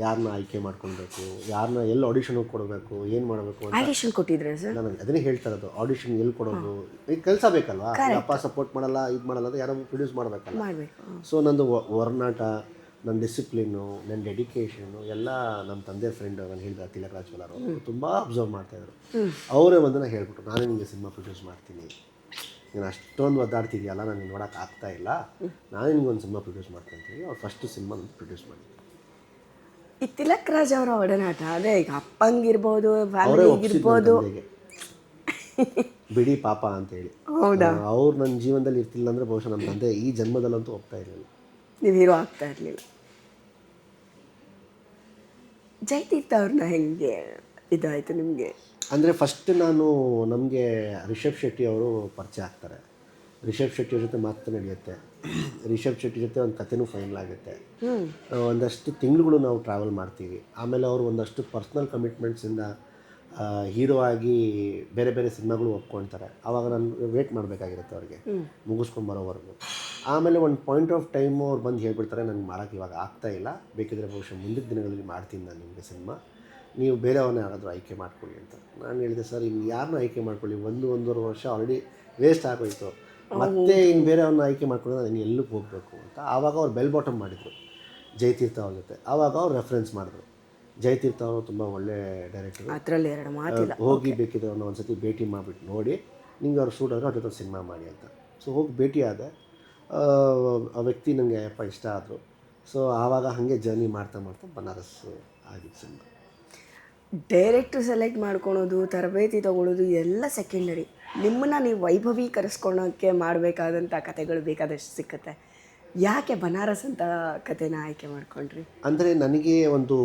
ಯಾರನ್ನ ಆಯ್ಕೆ ಮಾಡ್ಕೊಳ್ಬೇಕು, ಯಾರನ್ನ ಎಲ್ಲಿ ಆಡಿಷನ್ ಕೊಡಬೇಕು, ಏನು ಮಾಡಬೇಕು ಅಂತ ಆಡಿಷನ್ ಕೊಟ್ಟಿದ್ರೆ ಸರ್. ನನಗೆ ಅದನ್ನೇ ಹೇಳ್ತಾ ಇರೋದು. ಆಡಿಷನ್ ಎಲ್ಲಿ ಕೊಡೋದು, ಈಗ ಕೆಲಸ ಬೇಕಲ್ವಾ. ಅಪ್ಪ ಸಪೋರ್ಟ್ ಮಾಡಲ್ಲ, ಇದು ಮಾಡಲ್ಲ, ಅದು ಯಾರೋ ಪ್ರೊಡ್ಯೂಸ್ ಮಾಡಬೇಕಲ್ಲ. ಸೊ ನಂದು ಒರ್ನಾಟ, ನನ್ನ ಡಿಸಿಪ್ಲಿನ್ನು, ನನ್ನ ಡೆಡಿಕೇಶನು ಎಲ್ಲ ನಮ್ಮ ತಂದೆ ಫ್ರೆಂಡ್ ನಾನು ಹೇಳಿದ ತಿಲಕ್ ರಾಜ್ವಲ್ ಅವರು ತುಂಬ ಅಬ್ಸರ್ವ್ ಮಾಡ್ತಾಯಿದ್ರು. ಅವರೇ ಬಂದು ಹೇಳ್ಬಿಟ್ರು, ನಾನೇ ನಿಮಗೆ ಸಿನಿಮಾ ಪ್ರೊಡ್ಯೂಸ್ ಮಾಡ್ತೀನಿ, ನೀನು ಅಷ್ಟೊಂದು ಒದ್ದಾಡ್ತಿದೆಯಲ್ಲ, ನನಗೆ ನೋಡೋಕೆ ಆಗ್ತಾ ಇಲ್ಲ, ನಾನೇ ನಿಮ್ಗೆ ಒಂದು ಸಿನಿಮಾ ಪ್ರೊಡ್ಯೂಸ್ ಮಾಡ್ಕೊತೀನಿ. ಅವ್ರು ಫಸ್ಟ್ ಸಿನಿಮಾ ಪ್ರೊಡ್ಯೂಸ್ ಮಾಡಿದ್ರು. ಈ ತಿಲಕ್ ರಾಜ್ ಅವರ ಒಡನಾಟ ಅದೇ ಈಗ ಅಪ್ಪಂಗಿರ್ಬೋದು, ಫ್ಯಾಮಿಲಿಗಿರ್ಬೋದು, ಬಿಡಿ ಪಾಪ ಅಂತೇಳಿ. ಹೌದಾ? ಅವ್ರು ನನ್ನ ಜೀವನದಲ್ಲಿ ಇರ್ತಿಲ್ಲ ಅಂದರೆ ಬಹುಶಃ ನಮ್ಮ ತಂದೆ ಈ ಜನ್ಮದಲ್ಲಂತೂ ಹೋಗ್ತಾ ಇರಲಿಲ್ಲ, ನೀವು ಹೀರೋ ಆಗ್ತಾ ಇರಲಿಲ್ಲ. ಜಯತೀರ್ಥ ಅವ್ರನ್ನ ಹೆಂಗೆ ಇದಾಯಿತು ನಿಮಗೆ? ಅಂದರೆ ಫಸ್ಟ್ ನಮಗೆ ರಿಷಬ್ ಶೆಟ್ಟಿ ಅವರು ಪರಿಚಯ ಆಗ್ತಾರೆ. ರಿಷಬ್ ಶೆಟ್ಟಿ ಜೊತೆ ಮಾತು ನಡೆಯುತ್ತೆ. ರಿಷಬ್ ಶೆಟ್ಟಿ ಜೊತೆ ಒಂದು ಕಥೆನೂ ಫೈನಲ್ ಆಗುತ್ತೆ. ಒಂದಷ್ಟು ತಿಂಗಳುಗಳು ನಾವು ಟ್ರಾವೆಲ್ ಮಾಡ್ತೀವಿ. ಆಮೇಲೆ ಅವರು ಒಂದಷ್ಟು ಪರ್ಸ್ನಲ್ ಕಮಿಟ್ಮೆಂಟ್ಸಿಂದ ಹೀರೋ ಆಗಿ ಬೇರೆ ಬೇರೆ ಸಿನಿಮಾಗಳು ಒಪ್ಕೊಳ್ತಾರೆ. ಆವಾಗ ನಾನು ವೇಟ್ ಮಾಡಬೇಕಾಗಿರುತ್ತೆ ಅವ್ರಿಗೆ ಮುಗಿಸ್ಕೊಂಬರೋವರೆಗೂ. ಆಮೇಲೆ ಒಂದು ಪಾಯಿಂಟ್ ಆಫ್ ಟೈಮು ಅವ್ರು ಬಂದು ಹೇಳ್ಬಿಡ್ತಾರೆ, ನನಗೆ ಮಾಡೋಕ್ಕೆ ಇವಾಗ ಆಗ್ತಾ ಇಲ್ಲ, ಬೇಕಿದ್ರೆ ಬಹುಶಃ ಮುಂದಿನ ದಿನಗಳಲ್ಲಿ ಮಾಡ್ತೀನಿ ನಾನು ನಿಮಗೆ ಸಿನಿಮಾ, ನೀವು ಬೇರೆಯವ್ರನ್ನ ಯಾರಾದರೂ ಆಯ್ಕೆ ಮಾಡ್ಕೊಳ್ಳಿ ಅಂತ. ನಾನು ಹೇಳಿದೆ, ಸರ್ ಇನ್ನು ಯಾರನ್ನೂ ಆಯ್ಕೆ ಮಾಡ್ಕೊಳ್ಳಿ, 1-1.5 ವರ್ಷ ಆಲ್ರೆಡಿ ವೇಸ್ಟ್ ಆಗೋಯಿತು, ಮತ್ತೆ ಇನ್ನು ಬೇರೆಯವ್ರನ್ನ ಆಯ್ಕೆ ಮಾಡ್ಕೊಂಡ್ರೆ ನಾನು ಎಲ್ಲಕ್ಕೆ ಹೋಗಬೇಕು ಅಂತ. ಆವಾಗ ಅವ್ರು ಬೆಲ್ ಬಾಟಮ್ ಮಾಡಿದರು ಜಯತೀರ್ಥ ಅವ್ರ ಜೊತೆ. ಆವಾಗ ಅವ್ರು ರೆಫರೆನ್ಸ್ ಮಾಡಿದ್ರು. ಜಯತೀರ್ಥ ಅವರು ತುಂಬ ಒಳ್ಳೆ ಡೈರೆಕ್ಟರ್, ಅದರಲ್ಲಿ ಎರಡು ಮಾತಿಲ್ಲ, ಹೋಗಿ ಬೇಕಿದ್ರೆ ಅವ್ರನ್ನ ಒಂದು ಸತಿ ಭೇಟಿ ಮಾಡಿಬಿಟ್ಟು ನೋಡಿ, ನಿಂಗೆ ಅವ್ರು ಶೂಟ್ ಆದರೆ ಅವ್ರ ಜೊತೆ ಸಿನಿಮಾ ಮಾಡಿ ಅಂತ. ಸೊ ಹೋಗಿ ಭೇಟಿ ಆದೆ. ಆ ವ್ಯಕ್ತಿ ನನಗೆ ಅಪ್ಪ ಇಷ್ಟ ಆದರು. ಸೊ ಆವಾಗ ಹಾಗೆ ಜರ್ನಿ ಮಾಡ್ತಾ ಬನಾರಸ್ ಆಗಿತ್ತು ಸಿನಿಮಾ. ಡೈರೆಕ್ಟ್ರು ಸೆಲೆಕ್ಟ್ ಮಾಡ್ಕೊಳೋದು, ತರಬೇತಿ ತೊಗೊಳೋದು ಎಲ್ಲ ಸೆಕೆಂಡರಿ. ನಿಮ್ಮನ್ನು ನೀವು ವೈಭವೀಕರಿಸ್ಕೊಳೋಕ್ಕೆ ಮಾಡಬೇಕಾದಂಥ ಕಥೆಗಳು ಬೇಕಾದಷ್ಟು ಸಿಕ್ಕತ್ತೆ. ಯಾಕೆ ಬನಾರಸ್ ಅಂತ ಕಥೆನ ಆಯ್ಕೆ ಮಾಡ್ಕೊಂಡ್ರಿ? ಅಂದರೆ ನನಗೆ ಒಂದು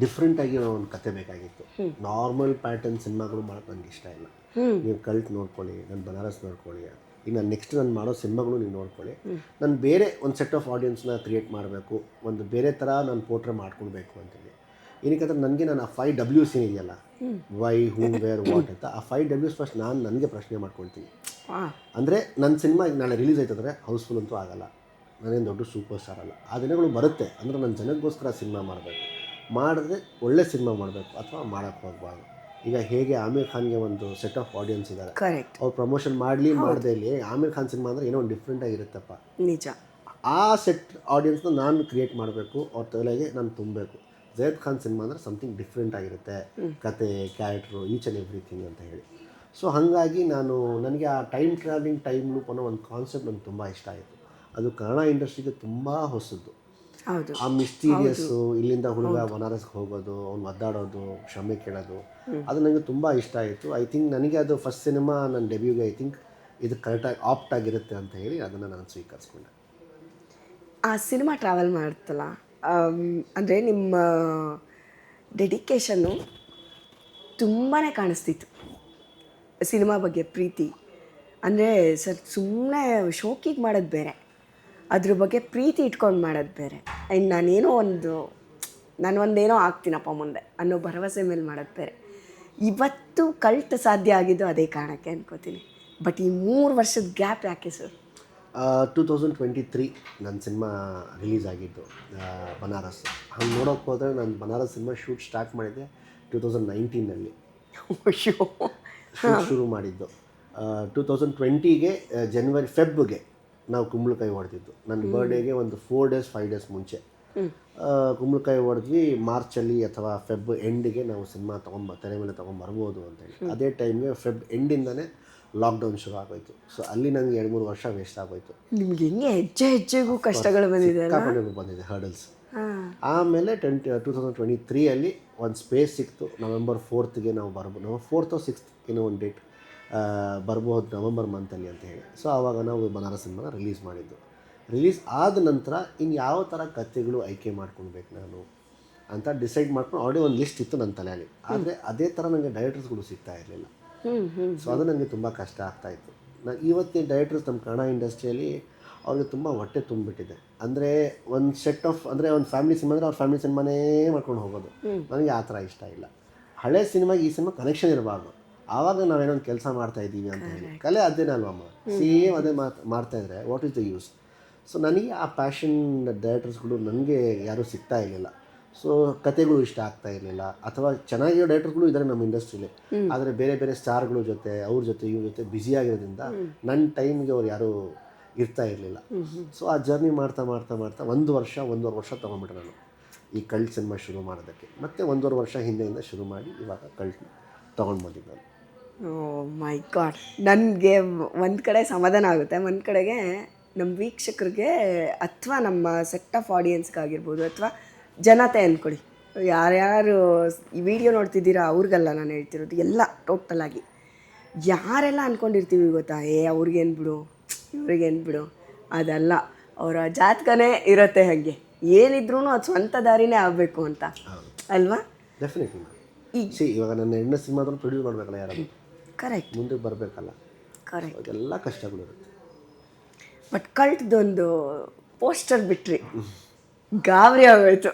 ಡಿಫ್ರೆಂಟಾಗಿ ಒಂದು ಕತೆ ಬೇಕಾಗಿತ್ತು. ನಾರ್ಮಲ್ ಪ್ಯಾಟರ್ನ್ ಸಿನಿಮಾಗಳು ಮಾಡೋಕ್ಕೆ ನನಗೆ ಇಷ್ಟ ಇಲ್ಲ. ನೀವು ಕಲ್ಟ್ ನೋಡ್ಕೊಳ್ಳಿ, ನಾನು ಬನಾರಸ್ ನೋಡ್ಕೊಳ್ಳಿ, ಇನ್ನು ನೆಕ್ಸ್ಟ್ ನಾನು ಮಾಡೋ ಸಿನಿಮಾಗಳು ನೀವು ನೋಡ್ಕೊಳ್ಳಿ. ನಾನು ಬೇರೆ ಒಂದು ಸೆಟ್ ಆಫ್ ಆಡಿಯನ್ಸ್ನ ಕ್ರಿಯೇಟ್ ಮಾಡಬೇಕು, ಒಂದು ಬೇರೆ ಥರ ನಾನು ಪೋರ್ಟ್ರೆ ಮಾಡ್ಕೊಳ್ಬೇಕು ಅಂತೇಳಿ. ಏನಕ್ಕಂದ್ರೆ ನನಗೆ ನಾನು ಆ 5 Ws ಏನಿದೆಯಲ್ಲ, ವೈ, ಹೂ, ವೇರ್, ವಾಟ್ ಅಂತ, ಆ 5 Ws ಫಸ್ಟ್ ನಾನು ನನಗೆ ಪ್ರಶ್ನೆ ಮಾಡ್ಕೊಳ್ತೀನಿ. ಅಂದರೆ ನನ್ನ ಸಿನಿಮಾ ಈಗ ನಾಳೆ ರಿಲೀಸ್ ಆಯ್ತಂದರೆ ಹೌಸ್ಫುಲ್ ಅಂತೂ ಆಗಲ್ಲ, ನಾನೇನು ದೊಡ್ಡ ಸೂಪರ್ ಸ್ಟಾರ್ ಅಲ್ಲ. ಆ ದಿನಗಳು ಬರುತ್ತೆ. ಅಂದರೆ ನನ್ನ ಜನಕ್ಕೋಸ್ಕರ ಸಿನಿಮಾ ಮಾಡಬೇಕು, ಮಾಡಿದ್ರೆ ಒಳ್ಳೆ ಸಿನಿಮಾ ಮಾಡಬೇಕು, ಅಥವಾ ಮಾಡೋಕ್ಕೆ ಹೋಗಬಾರ್ದು. ಈಗ ಹೇಗೆ ಆಮಿರ್ ಖಾನ್ಗೆ ಒಂದು ಸೆಟ್ ಆಫ್ ಆಡಿಯನ್ಸ್ ಇದ್ದಾರೆ, ಅವ್ರು ಪ್ರಮೋಷನ್ ಮಾಡಲಿ ಮಾಡದೇ ಇಲ್ಲಿ ಆಮಿರ್ ಖಾನ್ ಸಿನಿಮಾ ಅಂದರೆ ಏನೋ ಒಂದು ಡಿಫ್ರೆಂಟಾಗಿರುತ್ತಪ್ಪ, ನಿಜ. ಆ ಸೆಟ್ ಆಡಿಯನ್ಸ್ನ ನಾನು ಕ್ರಿಯೇಟ್ ಮಾಡಬೇಕು, ಅವ್ರ ತಲೆಗೆ ನಾನು ತುಂಬಬೇಕು. ಜಯದ್ ಖಾನ್ ಸಿನಿಮಾ ಅಂದರೆ ಸಮಥಿಂಗ್ ಡಿಫ್ರೆಂಟ್ ಆಗಿರುತ್ತೆ, ಕತೆ, ಕ್ಯಾರೆಕ್ಟ್ರು, ಈಚ್ ಆ್ಯಂಡ್ ಎವ್ರಿಥಿಂಗ್ ಅಂತ ಹೇಳಿ. ಸೊ ಹಾಗಾಗಿ ನನಗೆ ಆ ಟೈಮ್ ಟ್ರಾವೆಲಿಂಗ್ ಟೈಮ್ ಲೂಪ್ ಅನ್ನೋ ಒಂದು ಕಾನ್ಸೆಪ್ಟ್ ನನಗೆ ತುಂಬ ಇಷ್ಟ ಆಯಿತು. ಅದು ಕನ್ನಡ ಇಂಡಸ್ಟ್ರಿಗೆ ತುಂಬ ಹೊಸದು. ಆ ಮಿಸ್ಟೀರಿಯಸ್ಸು, ಇಲ್ಲಿಂದ ಹುಡುಗ ಬನಾರಸ್ಗೆ ಹೋಗೋದು, ಅವ್ನು ಒದ್ದಾಡೋದು, ಕ್ಷಮೆ ಕೇಳೋದು, ಅದು ನನಗೆ ತುಂಬ ಇಷ್ಟ ಆಯಿತು. ಐ ಥಿಂಕ್ ನನಗೆ ಅದು ಫಸ್ಟ್ ಸಿನಿಮಾ ನನ್ನ ಡೆಬ್ಯೂಗೆ ಐ ಥಿಂಕ್ ಇದು ಕರೆಕ್ಟಾಗಿ ಆಪ್ಟ್ ಆಗಿರುತ್ತೆ ಅಂತ ಹೇಳಿ ಅದನ್ನು ನಾನು ಸ್ವೀಕರಿಸ್ಕೊಂಡೆ. ಆ ಸಿನಿಮಾ ಟ್ರಾವೆಲ್ ಮಾಡುತ್ತಲ್ಲ, ಅಂದರೆ ನಿಮ್ಮ ಡೆಡಿಕೇಶನ್ನು ತುಂಬಾ ಕಾಣಿಸ್ತಿತ್ತು. ಸಿನಿಮಾ ಬಗ್ಗೆ ಪ್ರೀತಿ ಅಂದರೆ ಸರ್ ಸುಮ್ಮನೆ ಶೋಕಿಗೆ ಮಾಡೋದು ಬೇರೆ, ಅದ್ರ ಬಗ್ಗೆ ಪ್ರೀತಿ ಇಟ್ಕೊಂಡು ಮಾಡೋದು ಬೇರೆ. ಆ್ಯಂಡ್ ನಾನು ಒಂದೇನೋ ಆಗ್ತೀನಪ್ಪ ಮುಂದೆ ಅನ್ನೋ ಭರವಸೆ ಮೇಲೆ ಮಾಡೋದು ಬೇರೆ. ಇವತ್ತು ಕಲ್ಟ್ ಸಾಧ್ಯ ಆಗಿದ್ದು ಅದೇ ಕಾರಣಕ್ಕೆ ಅನ್ಕೋತೀನಿ. ಬಟ್ ಈ 3 ವರ್ಷದ ಗ್ಯಾಪ್ ಯಾಕೆ ಸರ್? 2023 ನನ್ನ ಸಿನಿಮಾ ರಿಲೀಸ್ ಆಗಿದ್ದು ಬನಾರಸ್. ಹಂಗೆ ನೋಡೋಕೆ ಹೋದರೆ ನಾನು ಬನಾರಸ್ ಸಿನಿಮಾ ಶೂಟ್ ಸ್ಟಾರ್ಟ್ ಮಾಡಿದ್ದೆ 2019ನಲ್ಲಿ. ಶೂಟ್ ಶುರು ಮಾಡಿದ್ದು 2020ಗೆ ಫೆಬ್ಗೆ ನಾವು ಕುಂಬಳಕಾಯಿ ಹೊಡೆದಿದ್ದು. ನನ್ನ ಬರ್ಡೇಗೆ ಒಂದು 4 days 5 days ಮುಂಚೆ ಕುಂಬಳಕಾಯಿ ಹೊಡೆದ್ವಿ ಮಾರ್ಚಲ್ಲಿ ಅಥವಾ ಫೆಬ್ ಎಂಡಿಗೆ ನಾವು ಸಿನಿಮಾ ತೆರೆ ಮೇಲೆ ತೊಗೊಂಬರ್ಬೋದು ಅಂತೇಳಿ. ಅದೇ ಟೈಮ್ಗೆ ಫೆಬ್ ಎಂಡಿಂದನೇ ಲಾಕ್ಡೌನ್ ಶುರು ಆಗೋಯ್ತು. ಸೊ ಅಲ್ಲಿ ನನಗೆ 2-3 ವರ್ಷ ವೇಸ್ಟ್ ಆಗೋಯ್ತು. ನಿಮ್ಗೆ ಹೆಂಗೆ ಹೆಜ್ಜೆಗೂ ಕಷ್ಟಗಳು ಬಂದಿದೆ ಸಿಕ್ಕಾಪಟ್ಟೆ ಬಂದಿದೆ ಹರ್ಡಲ್ಸ್. ಆಮೇಲೆ 2023 ಒಂದು ಸ್ಪೇಸ್ ಸಿಕ್ತು. ನವೆಂಬರ್ 4ಗೆ ನಾವು ಬರ್ಬೋದು, ನವೆಂಬರ್ 4th or 6th ಏನೋ ಒಂದು ಡೇಟ್ ಬರ್ಬೋದು ನವಂಬರ್ ಮಂತಲ್ಲಿ ಅಂತ ಹೇಳಿ. ಸೊ ಆವಾಗ ನಾವು ಬನಾರಸ್ ಸಿನಿಮಾನ ರಿಲೀಸ್ ಮಾಡಿದ್ದು. ರಿಲೀಸ್ ಆದ ನಂತರ ಇನ್ನು ಯಾವ ಥರ ಕಥೆಗಳು ಆಯ್ಕೆ ಮಾಡ್ಕೊಳ್ಬೇಕು ನಾನು ಅಂತ ಡಿಸೈಡ್ ಮಾಡ್ಕೊಂಡು ಆಲ್ರೆಡಿ ಒಂದು ಲಿಸ್ಟ್ ಇತ್ತು ನನ್ನ ತಲೆಯಲ್ಲಿ. ಆದರೆ ಅದೇ ಥರ ನನಗೆ ಡೈರೆಕ್ಟರ್ಸ್ಗಳು ಸಿಗ್ತಾ ಇರಲಿಲ್ಲ. ಸೊ ಅದು ನನಗೆ ತುಂಬ ಕಷ್ಟ ಆಗ್ತಾಯಿತ್ತು. ಇವತ್ತಿನ ಡೈರೆಕ್ಟರ್ಸ್ ನಮ್ಮ ಕನ್ನಡ ಇಂಡಸ್ಟ್ರಿಯಲ್ಲಿ ಅವ್ರಿಗೆ ತುಂಬ ಹೊಟ್ಟೆ ತುಂಬಿಬಿಟ್ಟಿದೆ. ಅಂದರೆ ಒಂದು ಸೆಟ್ ಆಫ್ ಅಂದರೆ ಒಂದು ಫ್ಯಾಮಿಲಿ ಸಿನಿಮಾ ಅಂದರೆ ಅವ್ರ ಫ್ಯಾಮಿಲಿ ಸಿನಿಮಾನೇ ಮಾಡ್ಕೊಂಡು ಹೋಗೋದು. ನನಗೆ ಆ ಥರ ಇಷ್ಟ ಇಲ್ಲ. ಹಳೆ ಸಿನಿಮಾಗೆ ಈ ಸಿನಿಮಾ ಕನೆಕ್ಷನ್ ಇರಬಾರ್ದು. ಆವಾಗ ನಾವೇನೊಂದು ಕೆಲಸ ಮಾಡ್ತಾಯಿದ್ದೀವಿ ಅಂತ ಹೇಳಿ. ಕಲೆ ಅದೇನೇ ಅಲ್ವಮ್ಮ, ಸೇಮ್ ಅದೇ ಮಾಡ್ತಾಯಿದ್ರೆ what is the use? So ನನಗೆ ಆ ಪ್ಯಾಷನ್ ಡೈರೆಕ್ಟರ್ಸ್ಗಳು ನನಗೆ ಯಾರೂ ಸಿಗ್ತಾ ಇರಲಿಲ್ಲ. ಸೊ ಕತೆಗಳು ಇಷ್ಟ ಆಗ್ತಾ ಇರಲಿಲ್ಲ. ಅಥವಾ ಚೆನ್ನಾಗಿರೋ ಡೈರೆಕ್ಟರ್ಗಳು ಇದ್ದಾರೆ ನಮ್ಮ ಇಂಡಸ್ಟ್ರಿಲಿ, ಆದರೆ ಬೇರೆ ಬೇರೆ ಸ್ಟಾರ್ಗಳ ಜೊತೆ ಅವ್ರ ಜೊತೆ ಇವ್ರ ಜೊತೆ ಬ್ಯುಸಿಯಾಗಿರೋದ್ರಿಂದ ನನ್ನ ಟೈಮ್ಗೆ ಅವ್ರು ಯಾರೂ ಇರ್ತಾ ಇರಲಿಲ್ಲ. ಸೊ ಆ ಜರ್ನಿ ಮಾಡ್ತಾ 1-1.5 ವರ್ಷ ತೊಗೊಂಡ್ಬಿಟ್ಟೆ ನಾನು ಈ ಕಲ್ಟ್ ಸಿನಿಮಾ ಶುರು ಮಾಡೋದಕ್ಕೆ. ಮತ್ತು 1.5 ವರ್ಷ ಹಿಂದೆಯಿಂದ ಶುರು ಮಾಡಿ ಇವಾಗ ಕಲ್ಟ್ ತೊಗೊಂಡು ಬಂದಿದ್ದು ನಾನು. ಓ ಮೈ ಗಾಡ್, ನನಗೆ ಒಂದು ಕಡೆ ಸಮಾಧಾನ ಆಗುತ್ತೆ, ಒಂದು ಕಡೆಗೆ ನಮ್ಮ ವೀಕ್ಷಕರಿಗೆ ಅಥವಾ ನಮ್ಮ ಸೆಟ್ ಆಫ್ ಆಡಿಯನ್ಸ್ಗಾಗಿರ್ಬೋದು ಅಥವಾ ಜನತೆ ಅಂದ್ಕೊಳ್ಳಿ, ಯಾರ್ಯಾರು ಈ ವಿಡಿಯೋ ನೋಡ್ತಿದ್ದೀರಾ ಅವ್ರಿಗೆಲ್ಲ ನಾನು ಹೇಳ್ತಿರೋದು, ಎಲ್ಲ ಟೋಟಲಾಗಿ ಯಾರೆಲ್ಲ ಅಂದ್ಕೊಂಡಿರ್ತೀವಿ ಗೊತ್ತಾ, ಅವ್ರಿಗೇನು ಬಿಡು ಇವ್ರಿಗೇನು ಬಿಡು, ಅದಲ್ಲ, ಅವರ ಜಾತಕನೇ ಇರುತ್ತೆ ಹಾಗೆ, ಏನಿದ್ರೂ ಅದು ಸ್ವಂತ ದಾರಿನೇ ಆಗಬೇಕು ಅಂತ ಅಲ್ವಾ? ಡೆಫಿನೆಟ್ಲಿ. ಇವಾಗ ನನ್ನ ಹೆಣ್ಣು ಸಿನಿಮಾದನ್ನು ಪ್ರೊಡ್ಯೂಸ್ ಮಾಡಬೇಕಲ್ಲ, ಯಾರು ಕರೆಕ್ಟ್ ಮುಂದೆ ಬರಬೇಕಲ್ಲ, ಕರೆಕ್ಟ್, ಎಲ್ಲ ಕಷ್ಟಗಳಿರುತ್ತೆ. ಬಟ್ ಕಲ್ಟ್ದೊಂದು ಪೋಸ್ಟರ್ ಬಿಟ್ರಿ ಗಾಬರಿ ಆಗೋಯ್ತು.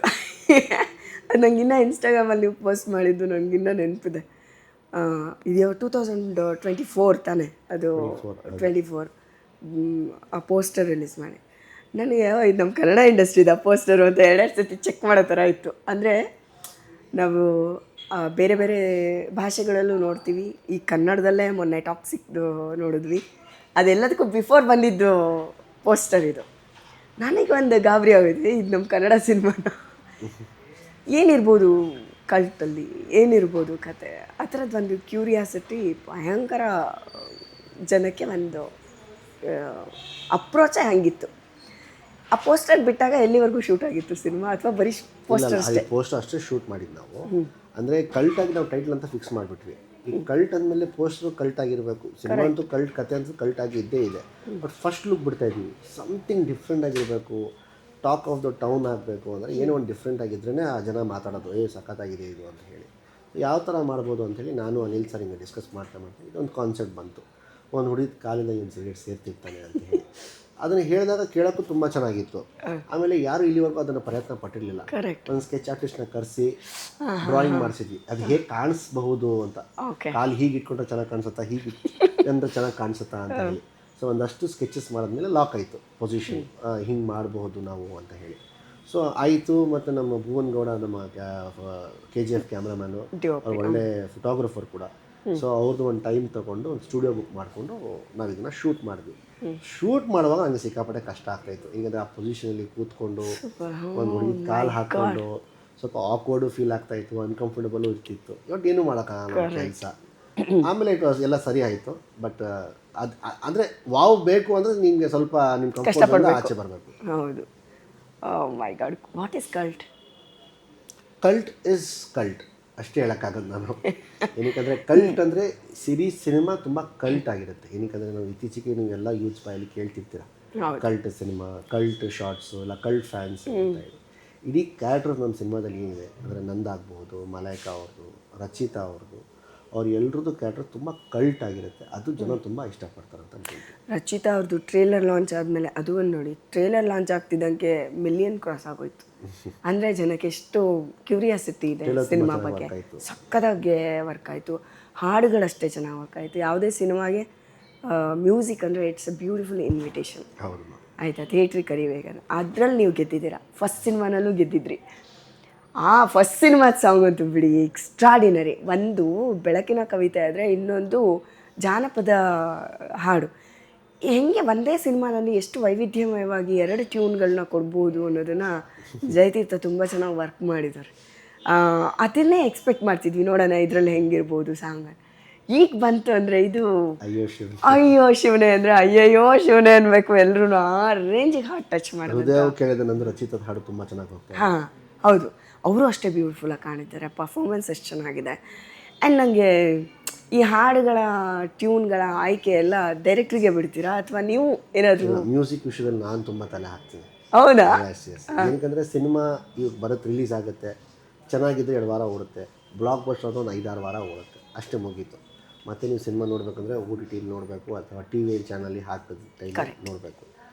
ಅದು ನಂಗಿನ್ನ ಇನ್ಸ್ಟಾಗ್ರಾಮಲ್ಲಿ ನೀವು ಪೋಸ್ಟ್ ಮಾಡಿದ್ದು ನನಗಿನ್ನ ನೆನಪಿದೆ. ಇದು 2024 ತಾನೆ, ಅದು 24 ಆ ಪೋಸ್ಟರ್ ರಿಲೀಸ್ ಮಾಡಿ ನನಗೆ ಇದು ನಮ್ಮ ಕನ್ನಡ ಇಂಡಸ್ಟ್ರಿದ ಪೋಸ್ಟರು ಅಂತ 2 ಸತಿ ಚೆಕ್ ಮಾಡೋ ಥರ ಇತ್ತು. ಅಂದರೆ ನಾವು ಬೇರೆ ಬೇರೆ ಭಾಷೆಗಳಲ್ಲೂ ನೋಡ್ತೀವಿ, ಈ ಕನ್ನಡದಲ್ಲೇ ಮೊನ್ನೆ ಟಾಕ್ಸಿಕ್ದು ನೋಡಿದ್ವಿ, ಅದೆಲ್ಲದಕ್ಕೂ ಬಿಫೋರ್ ಬಂದಿದ್ದು ಪೋಸ್ಟರ್ ಇದು. ನನಗೆ ಒಂದು ಗಾಬರಿ ಆಗೋಯ್ತು, ಇದು ನಮ್ಮ ಕನ್ನಡ ಸಿನಿಮಾನ ಏನಿರ್ಬೋದು, ಕಲ್ಟಲ್ಲಿ ಏನಿರ್ಬೋದು ಕತೆ, ಆ ಥರದ್ದು ಒಂದು ಕ್ಯೂರಿಯಾಸಿಟಿ ಭಯಂಕರ ಜನಕ್ಕೆ ಒಂದು ಅಪ್ರೋಚೇ ಹಂಗಿತ್ತು. ಆ ಪೋಸ್ಟರ್ ಬಿಟ್ಟಾಗ ಎಲ್ಲಿವರೆಗೂ ಶೂಟ್ ಆಗಿತ್ತು ಸಿನಿಮಾ, ಅಥವಾ ಬರೀ ಪೋಸ್ಟರ್ ಅಷ್ಟೇ? ಪೋಸ್ಟರ್ ಅಷ್ಟೇ ಶೂಟ್ ಮಾಡಿದ್ದು ನಾವು. ಅಂದರೆ ಕಲ್ಟಾಗಿ ನಾವು ಟೈಟ್ಲ್ ಅಂತ ಫಿಕ್ಸ್ ಮಾಡಿಬಿಟ್ವಿ. ಈ ಕಲ್ಟ್ ಅಂದಮೇಲೆ ಪೋಸ್ಟರ್ ಕಲ್ಟ್ ಆಗಿರಬೇಕು, ಸಿನಿಮಾ ಅಂತೂ ಕಲ್ಟ್, ಕತೆ ಅಂತೂ ಕಲ್ಟ್ ಆಗಿ ಇದ್ದೇ ಇದೆ. ಬಟ್ ಫಸ್ಟ್ ಲುಕ್ ಬಿಡ್ತಾ ಇದ್ದೀವಿ, ಸಮಥಿಂಗ್ ಡಿಫ್ರೆಂಟ್ ಆಗಿರಬೇಕು, ಟಾಕ್ ಆಫ್ ದ ಟೌನ್ ಆಗಬೇಕು. ಅಂದರೆ ಏನೋ ಒಂದು ಡಿಫ್ರೆಂಟ್ ಆಗಿದ್ರೇ ಆ ಜನ ಮಾತಾಡೋದು, ಸಖತ್ತಾಗಿದೆ ಇದು ಅಂತ ಹೇಳಿ. ಯಾವ ಥರ ಮಾಡ್ಬೋದು ಅಂಥೇಳಿ ನಾನು ಅನಿಲ್ ಸರ್ ಹಿಂಗೆ ಡಿಸ್ಕಸ್ ಮಾಡ್ತಾ ಇದೊಂದು ಕಾನ್ಸೆಪ್ಟ್ ಬಂತು. ಒಂದು ಹುಡುಗ ಕಾಲಿಂದ ಏನು ಸಿಗರೇಟ್ ಸೇರ್ತಿರ್ತಾನೆ ಅಂತ ಹೇಳಿ ಅದನ್ನು ಹೇಳಿದಾಗ ಕೇಳೋಕ್ಕೂ ತುಂಬ ಚೆನ್ನಾಗಿತ್ತು. ಆಮೇಲೆ ಯಾರು ಇಲ್ಲಿವರೆಗೂ ಅದನ್ನು ಪ್ರಯತ್ನ ಪಟ್ಟಿರಲಿಲ್ಲ. ಒಂದು ಸ್ಕೆಚ್ ಆರ್ಟಿಸ್ಟ್ನ ಕರೆಸಿ ಡ್ರಾಯಿಂಗ್ ಮಾಡಿಸಿದ್ವಿ, ಅದು ಹೇಗೆ ಕಾಣಿಸ್ಬಹುದು ಅಂತ. ಕಾಲು ಹೀಗೆ ಇಟ್ಕೊಂಡ್ರೆ ಚೆನ್ನಾಗಿ ಕಾಣಿಸುತ್ತಾ, ಹೀಗೆ ಅಂದರೆ ಚೆನ್ನಾಗಿ ಕಾಣಿಸುತ್ತಾ ಅಂತ ಹೇಳಿ. ಸೊ ಒಂದಷ್ಟು ಸ್ಕೆಚಸ್ ಮಾಡಿದ್ಮೇಲೆ ಲಾಕ್ ಆಯಿತು ಪೊಸಿಷನ್, ಹಿಂಗೆ ಮಾಡಬಹುದು ನಾವು ಅಂತ ಹೇಳಿ. ಸೊ ಆಯಿತು. ಮತ್ತು ನಮ್ಮ ಭುವನ್ ಗೌಡ, ನಮ್ಮ KGF ಕ್ಯಾಮ್ರಾಮ್ಯಾನು, ಅವ್ರು ಒಳ್ಳೆ ಫೋಟೋಗ್ರಫರ್ ಕೂಡ. ಸೊ ಅವ್ರದ್ದು ಒಂದು ಟೈಮ್ ತೊಗೊಂಡು ಒಂದು ಸ್ಟುಡಿಯೋ ಬುಕ್ ಮಾಡಿಕೊಂಡು ನಾವು ಇದನ್ನು ಶೂಟ್ ಮಾಡಿದ್ವಿ. ಶೂಟ್ ಮಾಡುವಾಗ ನನಗೆ ಸಿಕ್ಕಾಪಟ್ಟೆ ಕಷ್ಟ ಆಗ್ತಾಯಿತ್ತು. ಈಗ ಆ ಪೊಸಿಷನಲ್ಲಿ ಕೂತ್ಕೊಂಡು ಒಂದು ಹುಡುಗಿ ಕಾಲು ಹಾಕ್ಕೊಂಡು ಸ್ವಲ್ಪ ಆಕ್ವರ್ಡು ಫೀಲ್ ಆಗ್ತಾಯಿತ್ತು, ಅನ್ಕಂಫರ್ಟಬಲು ಇರ್ತಿತ್ತು. ಇವತ್ತು ಏನೂ ಮಾಡೋಕ್ಕಾಗಲ್ಲ ಕೆಲಸ. ಆಮೇಲೆ ಎಲ್ಲ ಸರಿ ಆಯಿತು. ಬಟ್ ಅದು ಅಂದರೆ ವಾವ್ ಬೇಕು ಅಂದರೆ ನಿಮಗೆ ಸ್ವಲ್ಪ ನಿಮ್ಮ ಕಂಫರ್ಟ್ ಆಚೆ ಬರಬೇಕು. ಹೌದು. My god, what is cult? Cult is cult ಅಷ್ಟೇ ಹೇಳೋಕ್ಕಾಗದು ನಾನು. ಏನಕ್ಕಂದರೆ ಕಲ್ಟ್ ಅಂದರೆ ಸಿನಿಮಾ ತುಂಬ ಕಲ್ಟ್ ಆಗಿರುತ್ತೆ. ಏನಕ್ಕಂದರೆ ನಾವು ಇತ್ತೀಚೆಗೆ ನೀವೆಲ್ಲ ಯೂಸ್ ಬಾಯಲ್ಲಿ ಕೇಳ್ತಿರ್ತೀರ, ಕಲ್ಟ್ ಸಿನಿಮಾ, ಕಲ್ಟ್ ಶಾರ್ಟ್ಸು, ಇಲ್ಲ ಕಲ್ಟ್ ಫ್ಯಾನ್ಸ್ ಅಂತ ಹೇಳಿ. ಇಡೀ ಕ್ಯಾರೆಕ್ಟರ್ ನಮ್ಮ ಸಿನಿಮಾದಲ್ಲಿ ಏನಿದೆ ಅಂದರೆ ನಂದಾಗ್ಬೋದು, ಮಲೈಕಾ ಅವ್ರದ್ದು, ರಚಿತಾ ಅವ್ರದ್ದು, ಅವ್ರು ಎಲ್ರದ್ದು ಕ್ಯಾರೆಕ್ಟರ್ ತುಂಬ ಕಲ್ಟ್ ಆಗಿರುತ್ತೆ. ಅದು ಜನ ತುಂಬ ಇಷ್ಟಪಡ್ತಾರೆ ಅಂತ ಅನ್ಕೊಳ್ತೀನಿ. ರಚಿತಾ ಅವ್ರದ್ದು ಟ್ರೇಲರ್ ಲಾಂಚ್ ಆದಮೇಲೆ ಅದು ಒಂದು ನೋಡಿ, ಟ್ರೇಲರ್ ಲಾಂಚ್ ಆಗ್ತಿದ್ದಂಗೆ ಮಿಲಿಯನ್ ಕ್ರಾಸ್ ಆಗೋಯ್ತು. ಅಂದರೆ ಜನಕ್ಕೆ ಎಷ್ಟು ಕ್ಯೂರಿಯಾಸಿಟಿ ಇದೆ ಸಿನಿಮಾ ಬಗ್ಗೆ. ಸಕ್ಕತ್ತಾಗಿ ವರ್ಕ್ ಆಯಿತು, ಹಾಡುಗಳಷ್ಟೇ ಚೆನ್ನಾಗಿ ವರ್ಕ್ ಆಯಿತು. ಯಾವುದೇ ಸಿನಿಮಾಗೆ ಮ್ಯೂಸಿಕ್ ಅಂದರೆ ಇಟ್ಸ್ ಅ ಬ್ಯೂಟಿಫುಲ್ ಇನ್ವಿಟೇಷನ್. ಆಯಿತಾ, ಥಿಯೇಟ್ರಿಗೆ ಕರಿಬೇಕಂದ್ರೆ ಅದರಲ್ಲಿ ನೀವು ಗೆದ್ದಿದ್ದೀರಾ. ಫಸ್ಟ್ ಸಿನಿಮಾನಲ್ಲೂ ಗೆದ್ದಿದ್ರಿ. ಆ ಫಸ್ಟ್ ಸಿನಿಮಾದ ಸಾಂಗ್ ಅಂತೂ ಬಿಡಿ ಎಕ್ಸ್ಟ್ರಾಡಿನರಿ. ಒಂದು ಬೆಳಕಿನ ಕವಿತೆ ಆದರೆ ಇನ್ನೊಂದು ಜಾನಪದ ಹಾಡು. ಹೆಂಗೆ ಒಂದೇ ಸಿನಿಮಾದಲ್ಲಿ ಎಷ್ಟು ವೈವಿಧ್ಯಮಯವಾಗಿ 2 ಟ್ಯೂನ್ಗಳನ್ನ ಕೊಡ್ಬೋದು ಅನ್ನೋದನ್ನು ಜಯತೀರ್ಥ ತುಂಬ ಚೆನ್ನಾಗಿ ವರ್ಕ್ ಮಾಡಿದ್ದಾರೆ. ಅದನ್ನೇ ಎಕ್ಸ್ಪೆಕ್ಟ್ ಮಾಡ್ತಿದ್ವಿ, ನೋಡೋಣ ಇದರಲ್ಲಿ ಹೆಂಗಿರ್ಬೋದು ಸಾಂಗ್. ಈಗ ಬಂತು ಅಂದರೆ ಇದು ಅಯ್ಯೋ ಶಿವನೇ ಅಂದರೆ ಅಯ್ಯಯ್ಯೋ ಶಿವನೇ ಅನ್ಬೇಕು ಎಲ್ಲರೂ. ಆ ರೇಂಜಿಗೆ ಹಾರ್ಟ್ ಟಚ್ ಮಾಡಿದ್ರು. ಕೇಳಿದೆ ನಂದು ರಚಿತದ ಹಾಡು ತುಂಬ ಚೆನ್ನಾಗಿ ಹೋಗ್ತದೆ. ಹಾಂ ಹೌದು, ಅವರು ಅಷ್ಟೇ ಬ್ಯೂಟಿಫುಲ್ಲಾಗಿ ಕಾಣಿದ್ದಾರೆ, ಪರ್ಫಾರ್ಮೆನ್ಸ್ ಎಷ್ಟು ಚೆನ್ನಾಗಿದೆ. ಆ್ಯಂಡ್ ನನಗೆ ಈ ಹಾಡುಗಳ ಟ್ಯೂನ್ಗಳ ಆಯ್ಕೆ ಎಲ್ಲ ಡೈರೆಕ್ಟ್ರಿಗೆ ಬಿಡ್ತೀರಾ ಅಥವಾ ನೀವು ಏನಾದರೂ? ಮ್ಯೂಸಿಕ್ ವಿಷಯದಲ್ಲಿ ನಾನು ತುಂಬ ತಲೆ ಹಾಕ್ತೀನಿ. ಹೌದಾ? ಏನಕ್ಕಂದರೆ ಸಿನಿಮಾ ಇವಾಗ ಬರುತ್ತೆ, ರಿಲೀಸ್ ಆಗುತ್ತೆ, ಚೆನ್ನಾಗಿದ್ದರೆ 2 ವಾರ ಓಡುತ್ತೆ, ಬ್ಲಾಕ್ ಬಸ್ಟರ್ ಅದು ಒಂದು 5-6 ವಾರ ಓಡುತ್ತೆ, ಅಷ್ಟೇ ಮುಗೀತು. ಮತ್ತು ನೀವು ಸಿನಿಮಾ ನೋಡಬೇಕಂದ್ರೆ OTT ನೋಡಬೇಕು ಅಥವಾ TV ಚಾನಲ್ಲಿ ಹಾಕಿದ ಟೈಮ್ ನೋಡಬೇಕು.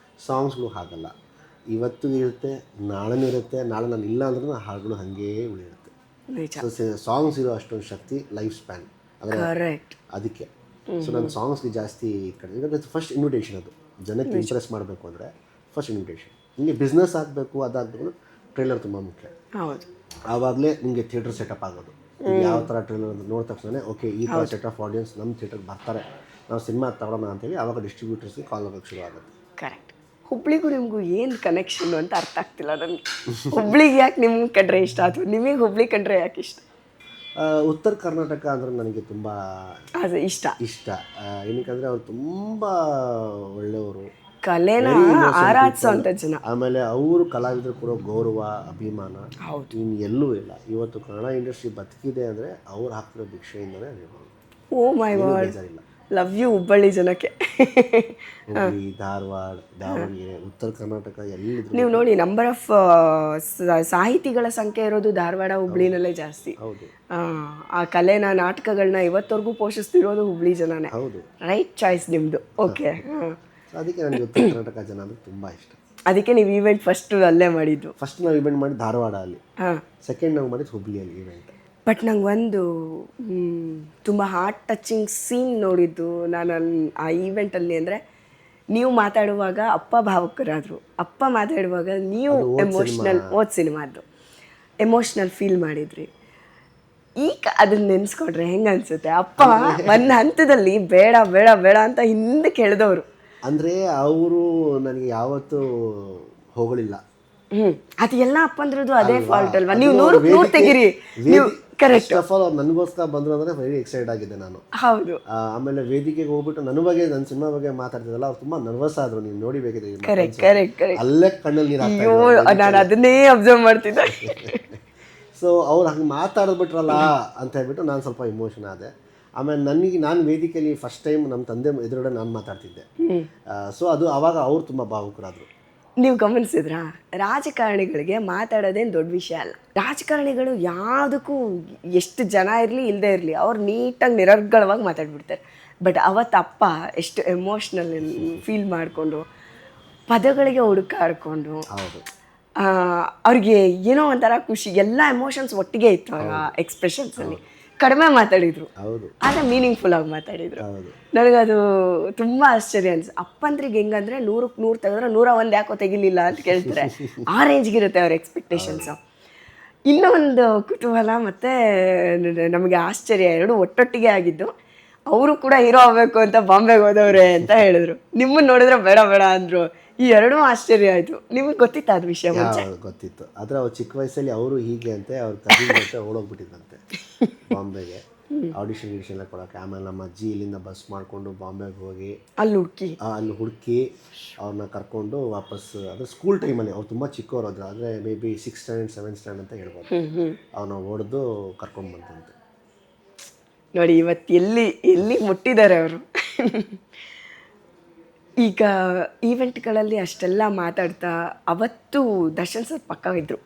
ಸಾಂಗ್ಸ್ಗಳು ಹಾಗಲ್ಲ, ಇವತ್ತು ಇರುತ್ತೆ, ನಾಳೆನೂ ಇರುತ್ತೆ, ನಾಳೆ ನಾನು ಇಲ್ಲ ಅಂದ್ರೂ ಹಾಡುಗಳು ಹಾಗೇ ಉಳಿಯುತ್ತೆ. ಸಾಂಗ್ಸ್ ಇರೋ ಅಷ್ಟೊಂದು ಶಕ್ತಿ ಲೈಫ್ ಸ್ಪ್ಯಾನ್ ಅಂದರೆ ಅದಕ್ಕೆ. ಸೊ ನನ್ನ ಸಾಂಗ್ಸ್ಗೆ ಜಾಸ್ತಿ ಕಡಿಮೆ. ಫಸ್ಟ್ ಇನ್ವಿಟೇಷನ್, ಅದು ಜನಕ್ಕೆ ಇಂಪ್ರೆಸ್ ಮಾಡಬೇಕು ಅಂದರೆ ಫಸ್ಟ್ ಇನ್ವಿಟೇಷನ್. ನಿಮಗೆ ಬಿಸ್ನೆಸ್ ಆಗಬೇಕು, ಅದಾಗಬೇಕು, ಟ್ರೈಲರ್ ತುಂಬ ಮುಖ್ಯ. ಹೌದು, ಆವಾಗಲೇ ನಿಮಗೆ ಥಿಯೇಟರ್ ಸೆಟಪ್ ಆಗೋದು. ಯಾವ ಥರ ಟ್ರೈಲರ್ ನೋಡಿದ ತಕ್ಷಣ ಓಕೆ ಈ ಥರ ಸೆಟ್ ಆಫ್ ಆಡಿಯನ್ಸ್ ನಮ್ಮ ಥಿಯೇಟರ್ಗೆ ಬರ್ತಾರೆ, ನಾವು ಸಿನಿಮಾ ತಗೊಳ್ಳೋಣ ಅಂತೇಳಿ ಆವಾಗ ಡಿಸ್ಟ್ರಿಬ್ಯೂಟರ್ಸ್ಗೆ ಕಾಲ್ ಆಗೋಕ್ಕೆ ಶುರು ಆಗುತ್ತೆ. ಕರೆಕ್ಟ್. ಹುಬ್ಳಿಗೂ ನಿಮಗೂ ಏನು ಕನೆಕ್ಷನ್ ಅಂತ ಅರ್ಥ ಆಗ್ತಿಲ್ಲ ನನಗೆ. ಹುಬ್ಳಿಗೆ ಯಾಕೆ ನಿಮ್ಗೆ ಕಂಡ್ರೆ ಇಷ್ಟ ಅಥವಾ ನಿಮಗೆ ಹುಬ್ಳಿ ಕಂಡ್ರೆ ಯಾಕೆ ಇಷ್ಟ? ಉತ್ತರ ಕರ್ನಾಟಕ ಅಂದರೆ ನನಗೆ ತುಂಬ ಇಷ್ಟ. ಏನಕ್ಕಂದರೆ ಅವ್ರು ತುಂಬ ಒಳ್ಳೆಯವರು, ಕಲೆನ ಆರಾಧಿಸೋಂಥ ಜನ. ಆಮೇಲೆ ಅವರು ಕಲಾವಿದರು ಕೊಡೋ ಗೌರವ, ಅಭಿಮಾನ ಇನ್ನು ಎಲ್ಲೂ ಇಲ್ಲ. ಇವತ್ತು ಕನ್ನಡ ಇಂಡಸ್ಟ್ರಿ ಬದುಕಿದೆ ಅಂದರೆ ಅವ್ರು ಹಾಕ್ತಿರೋ ಭಿಕ್ಷೆಯಿಂದಲೇ ಹೇಳ್ಬೋದು. ಓ ಮೈ ಗಾಡ್, ಲವ್ ಯು ಹುಬ್ಬಳ್ಳಿ ಜನಕ್ಕೆ. ಹುಬ್ಬಳ್ಳಿ, ಧಾರವಾಡ, ದಾವಣಗೆರೆ, ಉತ್ತರ ಕರ್ನಾಟಕ ಎಲ್ಲಿದ್ರು ನೀವು ನೋಡಿ, ನಂಬರ್ ಆಫ್ ಸಾಹಿತಿಗಳ ಸಂಖ್ಯೆ ಇರೋದು ಧಾರವಾಡ ಹುಬ್ಳಿನಲ್ಲೇ ಜಾಸ್ತಿ. ಹೌದು, ಆ ಕಲೆನ ನಾಟಕಗಳನ್ನ ಇವತ್ತವರೆಗೂ ಪೋಷಿಸ್ತಿರೋದು ಹುಬ್ಳಿ ಜನನೇ. ಹೌದು, ರೈಟ್ ಚಾಯ್ಸ್ ನಿಮ್ಮದು. ಓಕೆ, ಅದಕ್ಕೆ ನನಗೆ ಉತ್ತರ ಕರ್ನಾಟಕ ಜನ ಅಂದರೆ ತುಂಬ ಇಷ್ಟ. ಅದಕ್ಕೆ ನೀವು ಈವೆಂಟ್ ಫಸ್ಟ್ ಅಲ್ಲೇ ಮಾಡಿದ್ದು? ಫಸ್ಟ್ ನಾವು ಈವೆಂಟ್ ಮಾಡಿ ಧಾರವಾಡ ಅಲ್ಲಿ, ಸೆಕೆಂಡ್ ನಾವು ಮಾಡಿದ್ದು ಹುಬ್ಳಿಯಲ್ಲಿ ಈವೆಂಟ್. ಬಟ್ ನಂಗೆ ಒಂದು ತುಂಬ ಹಾರ್ಟ್ ಟಚಿಂಗ್ ಸೀನ್ ನೋಡಿದ್ದು ನಾನು ಆ ಈವೆಂಟಲ್ಲಿ ಅಂದರೆ, ನೀವು ಮಾತಾಡುವಾಗ ಅಪ್ಪ ಭಾವುಕರಾದರು, ಅಪ್ಪ ಮಾತಾಡುವಾಗ ನೀವು ಎಮೋಷ್ನಲ್, ಸಿನಿಮಾದ್ದು ಎಮೋಷ್ನಲ್ ಫೀಲ್ ಮಾಡಿದ್ರಿ. ಈಗ ಅದನ್ನ ನೆನೆಸ್ಕೊಂಡ್ರೆ ಹೆಂಗೆ ಅನಿಸುತ್ತೆ? ಅಪ್ಪ ಒಂದು ಹಂತದಲ್ಲಿ ಬೇಡ ಬೇಡ ಬೇಡ ಅಂತ ಹಿಂದೆ ಕೇಳಿದವರು. ಅಂದರೆ ಅವರು ನನಗೆ ಯಾವತ್ತೂ ಹೊಗಳಿಲ್ಲ. ಅದು ಎಲ್ಲ ಅಪ್ಪಂದ್ರದ್ದು ಅದೇ ಫಾಲ್ಟ್ ಅಲ್ವಾ? ನೀವು 100 ತೆಗಿರಿ, ನೀವು ಕರೆಕ್ಟ್. ಆಫ್ ಆಲ್ ಅವ್ರು ನನಗೋಸ್ಕರ ಬಂದರು ಅಂದರೆ ವೆರಿ ಎಕ್ಸೈಟ್ ಆಗಿದ್ದೆ ನಾನು. ಹೌದು. ಆಮೇಲೆ ವೇದಿಕೆಗೆ ಹೋಗ್ಬಿಟ್ಟು ನನ್ನ ಬಗ್ಗೆ, ನನ್ನ ಸಿನಿಮಾ ಬಗ್ಗೆ ಮಾತಾಡ್ತಿದ್ದಲ್ಲ, ಅವ್ರು ತುಂಬ ನರ್ವಸ್ ಆದರು. ನೀವು ನೋಡಿಬೇಕಿದೆ, ಕರೆಕ್ಟ್ ಅಲ್ಲೇ ಕಣ್ಣಲ್ಲಿ ನೀರು ಅಯ್ಯೋ, ನಾನು ಅದನ್ನೇ ಅಬ್ಸರ್ವ್ ಮಾಡ್ತಿದ್ದೆ. ಸೊ ಅವ್ರು ಹಂಗೆ ಮಾತಾಡ್ಬಿಟ್ರಲ್ಲ ಅಂತ ಹೇಳ್ಬಿಟ್ಟು ನಾನು ಸ್ವಲ್ಪ ಇಮೋಷನ್ ಆದೆ. ಆಮೇಲೆ ನಾನು ವೇದಿಕೆಯಲ್ಲಿ ಫಸ್ಟ್ ಟೈಮ್ ನಮ್ಮ ತಂದೆ ಎದುರುಗಡೆ ನಾನು ಮಾತಾಡ್ತಿದ್ದೆ. ಸೊ ಅದು ಆವಾಗ ಅವ್ರು ತುಂಬ ಭಾವುಕರಾದರು. ನೀವು ಗಮನಿಸಿದ್ರಾ? ರಾಜಕಾರಣಿಗಳಿಗೆ ಮಾತಾಡೋದೇನು ದೊಡ್ಡ ವಿಷಯ ಅಲ್ಲ. ರಾಜಕಾರಣಿಗಳು ಯಾವುದಕ್ಕೂ ಎಷ್ಟು ಜನ ಇರಲಿ ಇಲ್ಲದೆ ಇರಲಿ, ಅವ್ರು ನೀಟಾಗಿ ನಿರರ್ಗಳವಾಗಿ ಮಾತಾಡ್ಬಿಡ್ತಾರೆ. ಬಟ್ ಅವತ್ತು ಅಪ್ಪ ಎಷ್ಟು ಎಮೋಷ್ನಲ್ ಫೀಲ್ ಮಾಡಿಕೊಂಡು, ಪದಗಳಿಗೆ ಹುಡುಕಾಡ್ಕೊಂಡು, ಅವ್ರಿಗೆ ಏನೋ ಒಂಥರ ಖುಷಿ, ಎಲ್ಲ ಎಮೋಷನ್ಸ್ ಒಟ್ಟಿಗೆ ಇತ್ತು ಅವರ ಎಕ್ಸ್ಪ್ರೆಷನ್ಸಲ್ಲಿ. ಕಡಿಮೆ ಮಾತಾಡಿದ್ರು, ಆದರೆ ಮೀನಿಂಗ್ಫುಲ್ ಆಗಿ ಮಾತಾಡಿದ್ರು. ನನಗದು ತುಂಬ ಆಶ್ಚರ್ಯ ಅನ್ಸ. ಅಪ್ಪಂದ್ರಿಗೆ ಹೆಂಗಂದ್ರೆ 100ಕ್ಕೆ 100 ತೆಗೆದ್ರೆ 101 ಯಾಕೋ ತೆಗಿಲಿಲ್ಲ ಅಂತ ಕೇಳ್ತಾರೆ. ಆ ರೇಂಜ್ಗಿರುತ್ತೆ ಅವ್ರ ಎಕ್ಸ್ಪೆಕ್ಟೇಷನ್ಸು. ಇನ್ನೊಂದು ಕುತೂಹಲ ಮತ್ತು ನಮಗೆ ಆಶ್ಚರ್ಯ, ಎರಡು ಒಟ್ಟೊಟ್ಟಿಗೆ ಆಗಿದ್ದು. ಅವರು ಕೂಡ ಹೀರೋ ಆಗಬೇಕು ಅಂತ ಬಾಂಬೆಗೆ ಹೋದವ್ರೆ ಅಂತ ಹೇಳಿದ್ರು. ನಿಮ್ಮನ್ನು ನೋಡಿದ್ರೆ ಬೇಡ ಬೇಡ ಅಂದರು. ಈ ಎರಡೂ ಆಶ್ಚರ್ಯ ಆಯಿತು. ನಿಮಗೆ ಗೊತ್ತಿತ್ತು ಅದು ವಿಷಯ? ಮುಂಚೆ ಗೊತ್ತಿತ್ತು, ಆದರೆ ಅವ್ರು ಚಿಕ್ಕ ವಯಸ್ಸಲ್ಲಿ ಅವರು ಹೀಗೆ ಅಂತೆ ಅವ್ರ ಕಸಿನ್ ಜೊತೆ ಓಡೋಗ್ಬಿಟ್ಟಿದ್ದಂತೆ ಬಾಂಬೆಗೆ ಆಡಿಷನ್ ಎಲ್ಲ ಕೊಡೋಕ್ಕೆ. ಆಮೇಲೆ ನಮ್ಮ ಅಜ್ಜಿ ಇಲ್ಲಿಂದ ಬಸ್ ಮಾಡಿಕೊಂಡು ಬಾಂಬೆಗೆ ಹೋಗಿ ಅಲ್ಲಿ ಹುಡುಕಿ ಅವ್ರನ್ನ ಕರ್ಕೊಂಡು ವಾಪಸ್, ಅದು ಸ್ಕೂಲ್ ಟೈಮಲ್ಲಿ ಅವ್ರು ತುಂಬ ಚಿಕ್ಕವರು ಅದ್ರ, ಅಂದರೆ may be 6th standard 7th standard ಅಂತ ಹೇಳ್ಬೋದು. ಅವ್ರನ್ನ ಹೊಡೆದು ಕರ್ಕೊಂಡು ಬಂತಂತೆ. ನೋಡಿ ಇವತ್ತು ಎಲ್ಲಿ ಮುಟ್ಟಿದ್ದಾರೆ ಅವರು. ಈಗ ಈವೆಂಟ್ಗಳಲ್ಲಿ ಅಷ್ಟೆಲ್ಲ ಮಾತಾಡ್ತಾ ಅವತ್ತು ದರ್ಶನ್ ಸರ್ ಪಕ್ಕ ಇದ್ದರು.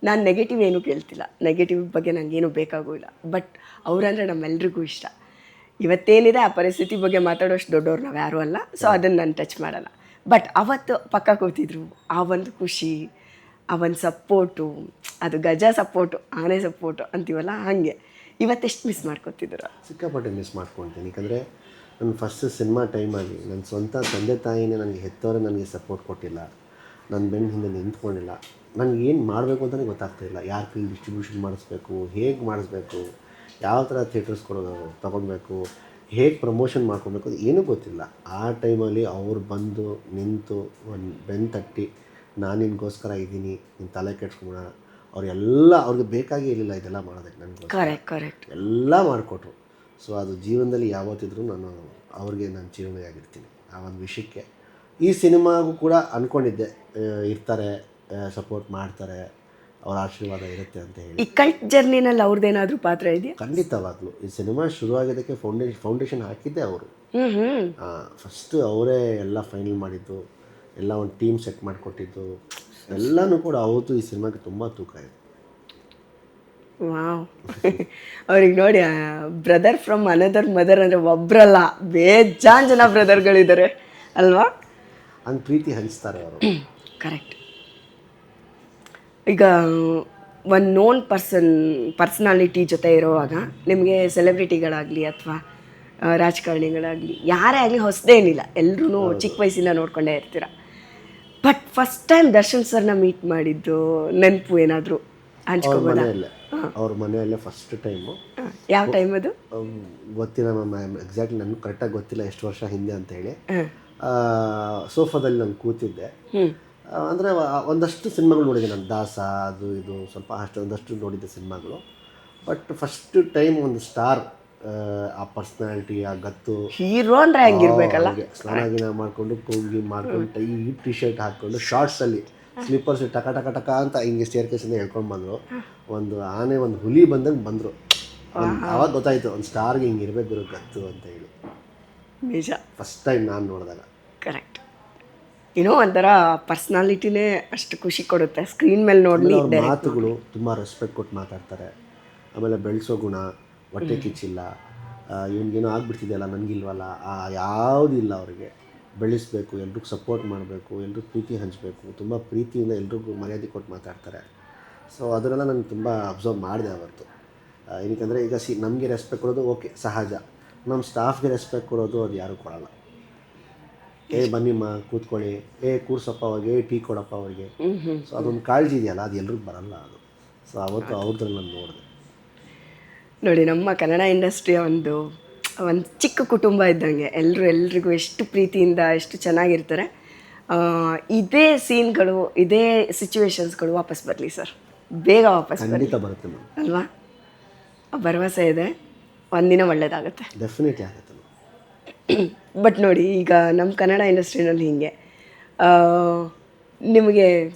ನಾನು ನೆಗೆಟಿವ್ ಏನೂ ಕೇಳ್ತಿಲ್ಲ, ನೆಗೆಟಿವ್ ಬಗ್ಗೆ ನನಗೇನು ಬೇಕಾಗೋಲ್ಲ. ಬಟ್ ಅವರಂದರೆ ನಮ್ಮೆಲ್ರಿಗೂ ಇಷ್ಟ. ಇವತ್ತೇನಿದೆ ಆ ಪರಿಸ್ಥಿತಿ ಬಗ್ಗೆ ಮಾತಾಡೋಷ್ಟು ದೊಡ್ಡವ್ರು ನಾವು ಯಾರೂ ಅಲ್ಲ. ಸೊ ಅದನ್ನು ನಾನು ಟಚ್ ಮಾಡಲ್ಲ. ಬಟ್ ಅವತ್ತು ಪಕ್ಕ ಕೂತಿದ್ರು. ಆ ಒಂದು ಖುಷಿ, ಆ ಒಂದು ಸಪೋರ್ಟು, ಅದು ಗಜ ಸಪೋರ್ಟು, ಆನೆ ಸಪೋರ್ಟು ಅಂತೀವಲ್ಲ, ಹಾಗೆ ಇವತ್ತೆಷ್ಟು ಮಿಸ್ ಮಾಡ್ಕೊತಿದ್ರು? ಸಿಕ್ಕಾಪಟ್ಟೆ ಮಿಸ್ ಮಾಡ್ಕೊತೀನಿ. ಯಾಕಂದರೆ ನನ್ನ ಫಸ್ಟ್ ಸಿನಿಮಾ ಟೈಮಲ್ಲಿ ನನ್ನ ಸ್ವಂತ ತಂದೆ ತಾಯಿನೇ ನನಗೆ ಹೆತ್ತವರೇ ನನಗೆ ಸಪೋರ್ಟ್ ಕೊಟ್ಟಿಲ್ಲ, ನನ್ನ ಬೆನ್ನ ಹಿಂದೆ ನಿಂತ್ಕೊಂಡಿಲ್ಲ. ನನಗೆ ಏನು ಮಾಡಬೇಕು ಅಂತಲೇ ಗೊತ್ತಾಗ್ತಾಯಿಲ್ಲ. ಯಾರ ಕೈಲಿ ಡಿಸ್ಟ್ರಿಬ್ಯೂಷನ್ ಮಾಡಿಸ್ಬೇಕು, ಹೇಗೆ ಮಾಡಿಸ್ಬೇಕು, ಯಾವ ಥರ ಥಿಯೇಟರ್ಸ್ ತೊಗೊಳ್ಬೇಕು, ಹೇಗೆ ಪ್ರಮೋಷನ್ ಮಾಡ್ಕೊಬೇಕು ಅದು ಏನೂ ಗೊತ್ತಿಲ್ಲ. ಆ ಟೈಮಲ್ಲಿ ಅವ್ರು ಬಂದು ನಿಂತು ಒಂದು ಬೆನ್ನು ತಟ್ಟಿ ನಾನು ನಿನಗೋಸ್ಕರ ಇದ್ದೀನಿ, ನಿನ್ನ ತಲೆ ಕೆಡ್ಸ್ಕೊಬೇಡ, ಅವ್ರಿಗೆ ಬೇಕಾಗೇ ಇರಲಿಲ್ಲ ಇದೆಲ್ಲ ಮಾಡೋದಕ್ಕೆ, ನನಗೆ ಕರೆಕ್ಟ್ ಎಲ್ಲ ಮಾಡಿಕೊಟ್ರು. ಸೊ ಅದು ಜೀವನದಲ್ಲಿ ಯಾವತ್ತಿದ್ರೂ ನಾನು ಅವ್ರಿಗೆ ನಾನು ಚಿರಋಣಿಯಾಗಿರ್ತೀನಿ ಆ ಒಂದು ವಿಷಯಕ್ಕೆ. ಈ ಸಿನಿಮಾಗೂ ಕೂಡ ಅಂದ್ಕೊಂಡಿದ್ದೆ ಇರ್ತಾರೆ, ಸಪೋರ್ಟ್ ಮಾಡ್ತಾರೆ, ಅವ್ರ ಆಶೀರ್ವಾದ ಇರುತ್ತೆ ಅಂತ ಹೇಳಿ. ಈ ಕಲ್ಟ್ ಜರ್ನಿನಲ್ಲಿ ಅವ್ರದ್ದೇನಾದರೂ ಪಾತ್ರ ಇದೆಯಾ? ಖಂಡಿತವಾಗ್ಲೂ ಈ ಸಿನಿಮಾ ಶುರುವಾಗಿದ್ದಕ್ಕೆ ಫೌಂಡೇಶನ್ ಹಾಕಿದ್ದೆ ಅವರು. ಫಸ್ಟು ಅವರೇ ಎಲ್ಲ ಫೈನಲ್ ಮಾಡಿದ್ದು, ಎಲ್ಲ ಒಂದು ಟೀಮ್ ಸೆಟ್ ಮಾಡಿಕೊಟ್ಟಿದ್ದು ಎಲ್ಲನೂ ಕೂಡ ಅವತ್ತು ಈ ಸಿನಿಮಾಗೆ ತುಂಬ ತೂಕ ಇದೆ. ವಾವ್ ಅವ್ರಿಗೆ ನೋಡಿ, ಬ್ರದರ್ ಫ್ರಮ್ ಅನದರ್ ಮದರ್ ಅಂದರೆ ಒಬ್ಬರಲ್ಲ, ಬೇಜಾನ್ ಜನ ಬ್ರದರ್ಗಳಿದ್ದಾರೆ ಅಲ್ವಾ? ಹಂಗೆ ಪ್ರೀತಿ ಹಂಚ್ತಾರೆ ಅವರು. ಕರೆಕ್ಟ್. ಈಗ ಒಂದು ನೋನ್ ಪರ್ಸನಾಲಿಟಿ ಜೊತೆ ಇರೋವಾಗ ನಿಮಗೆ ಸೆಲೆಬ್ರಿಟಿಗಳಾಗಲಿ ಅಥವಾ ರಾಜಕಾರಣಿಗಳಾಗಲಿ ಯಾರೇ ಆಗಲಿ ಹೊಸದೇನಿಲ್ಲ, ಎಲ್ಲರೂ ಚಿಕ್ಕ ವಯಸ್ಸಿಂದ ನೋಡ್ಕೊಂಡೇ ಇರ್ತೀರ. ಬಟ್ ಫಸ್ಟ್ ಟೈಮ್ ದರ್ಶನ್ ಸರ್ನ ಮೀಟ್ ಮಾಡಿದ್ದು ನೆನಪು ಏನಾದರೂ ಹಂಚ್ಕೋಬೋದಾ? ಅವ್ರ ಮನೆಯಲ್ಲೇ ಫಸ್ಟ್ ಟೈಮು. ಯಾವ ಟೈಮ್ ಅದು ಗೊತ್ತಿಲ್ಲ ಮ್ಯಾಮ್, ಎಕ್ಸಾಕ್ಟ್ಲಿ ನನಗೆ ಕರೆಕ್ಟಾಗಿ ಗೊತ್ತಿಲ್ಲ ಎಷ್ಟು ವರ್ಷ ಹಿಂದೆ ಅಂತ ಹೇಳಿ. ಸೋಫಾದಲ್ಲಿ ನಾನು ಕೂತಿದ್ದೆ. ಅಂದರೆ ಒಂದಷ್ಟು ಸಿನಿಮಾಗಳು ನೋಡಿದ್ದೆ ನಾನು, ದಾಸ ಅದು ಇದು ಸ್ವಲ್ಪ ಒಂದಷ್ಟು ನೋಡಿದ್ದೆ ಸಿನಿಮಾಗಳು. ಬಟ್ ಫಸ್ಟ್ ಟೈಮ್ ಒಂದು ಸ್ಟಾರ್, ಆ ಪರ್ಸ್ನಾಲಿಟಿ, ಆ ಗತ್ತು, ಹೀರೋ ಅಂದರೆ ಹೆಂಗಿರ್ಬೇಕಲ್ಲ, ಸ್ನಾನ ಗಿನ ಮಾಡಿಕೊಂಡು ಕೂಗಿ ಮಾಡ್ಕೊಂಡು ಟೀ ಶರ್ಟ್ ಹಾಕ್ಕೊಂಡು ಶಾರ್ಟ್ಸಲ್ಲಿ ಸ್ಲಿಪ್ಪರ್ಸ್ ಟಕ ಟಕ ಟಕ ಅಂತ ಹಿಂಗೆ ಸ್ಟೇರ್ ಕೇಸಿಂದ ಹೇಳ್ಕೊಂಡು ಬಂದರು. ಒಂದು ಆನೆ ಒಂದು ಹುಲಿ ಬಂದಂಗೆ ಬಂದರು. ಆವಾಗ ಗೊತ್ತಾಯಿತು ಒಂದು ಸ್ಟಾರ್ಗೆ ಹಿಂಗೆ ಇರಬೇಕು ಗತ್ತು ಅಂತ ಹೇಳಿ. ನಿಜ, ಫಸ್ಟ್ ಟೈಮ್ ನಾನು ನೋಡಿದಾಗ. ಕರೆಕ್ಟ್. ಏನೋ ಒಂಥರ ಪರ್ಸ್ನಾಲಿಟಿನೇ ಅಷ್ಟು ಖುಷಿ ಕೊಡುತ್ತೆ ಸ್ಕ್ರೀನ್ ಮೇಲೆ ನೋಡಿ. ಮಾತುಗಳು ತುಂಬ ರೆಸ್ಪೆಕ್ಟ್ ಕೊಟ್ಟು ಮಾತಾಡ್ತಾರೆ. ಆಮೇಲೆ ಬೆಳೆಸೋ ಗುಣ, ಹೊಟ್ಟೆ ಕಿಚ್ಚಿಲ್ಲ, ಇವನಿಗೇನೋ ಆಗ್ಬಿಡ್ತಿದೆಯಲ್ಲ ನನಗಿಲ್ವಲ್ಲ, ಯಾವುದಿಲ್ಲ ಅವರಿಗೆ. ಬೆಳೆಸಬೇಕು, ಎಲ್ರಿಗೂ ಸಪೋರ್ಟ್ ಮಾಡಬೇಕು, ಎಲ್ರಿಗೂ ಪ್ರೀತಿ ಹಂಚಬೇಕು, ತುಂಬ ಪ್ರೀತಿಯಿಂದ ಎಲ್ರಿಗೂ ಮರ್ಯಾದೆ ಕೊಟ್ಟು ಮಾತಾಡ್ತಾರೆ. ಸೊ ಅದನ್ನೆಲ್ಲ ನಾನು ತುಂಬ ಅಬ್ಸರ್ವ್ ಮಾಡಿದೆ ಅವತ್ತು. ಏನಕ್ಕೆ ಈಗ ನಮಗೆ ರೆಸ್ಪೆಕ್ಟ್ ಕೊಡೋದು ಓಕೆ ಸಹಜ, ನಮ್ಮ ಸ್ಟಾಫ್ಗೆ ರೆಸ್ಪೆಕ್ಟ್ ಕೊಡೋದು ಅದು ಯಾರೂ ಕೊಡೋಲ್ಲ. ಬನ್ನಿಮ್ಮ ಕೂತ್ಕೊಳ್ಳಿ, ಕೂರ್ಸಪ್ಪ ಅವ್ರಿಗೆ, ಟೀ ಕೊಡಪ್ಪ ಅವ್ರಿಗೆ. ಸೊ ಅದೊಂದು ಕಾಳಜಿ ಇದೆಯಲ್ಲ, ಅದು ಎಲ್ರಿಗೂ ಬರಲ್ಲ ಅದು. ಸೊ ಅವತ್ತು ಅವ್ರದ್ರಲ್ಲಿ ನಾನು ನೋಡಿದೆ. ನೋಡಿ, ನಮ್ಮ ಕನ್ನಡ ಇಂಡಸ್ಟ್ರಿಯ ಒಂದು ಚಿಕ್ಕ ಕುಟುಂಬ ಇದ್ದಂಗೆ, ಎಲ್ರಿಗೂ ಎಷ್ಟು ಪ್ರೀತಿಯಿಂದ ಎಷ್ಟು ಚೆನ್ನಾಗಿರ್ತಾರೆ. ಇದೇ ಸೀನ್ಗಳು, ಇದೇ ಸಿಚುವೇಶನ್ಸ್ಗಳು ವಾಪಸ್ ಬರಲಿ ಸರ್, ಬೇಗ ವಾಪಸ್ ಖಂಡಿತ ಬರುತ್ತೆ ಅಲ್ವಾ? ಭರವಸೆ ಇದೆ, ಒಂದಿನ ಒಳ್ಳೇದಾಗುತ್ತೆ, ಡೆಫಿನೆಟ್ಲಿ ಆಗುತ್ತೆ. ಬಟ್ ನೋಡಿ, ಈಗ ನಮ್ಮ ಕನ್ನಡ ಇಂಡಸ್ಟ್ರಿನಲ್ಲಿ ಹೀಗೆ ನಿಮಗೆ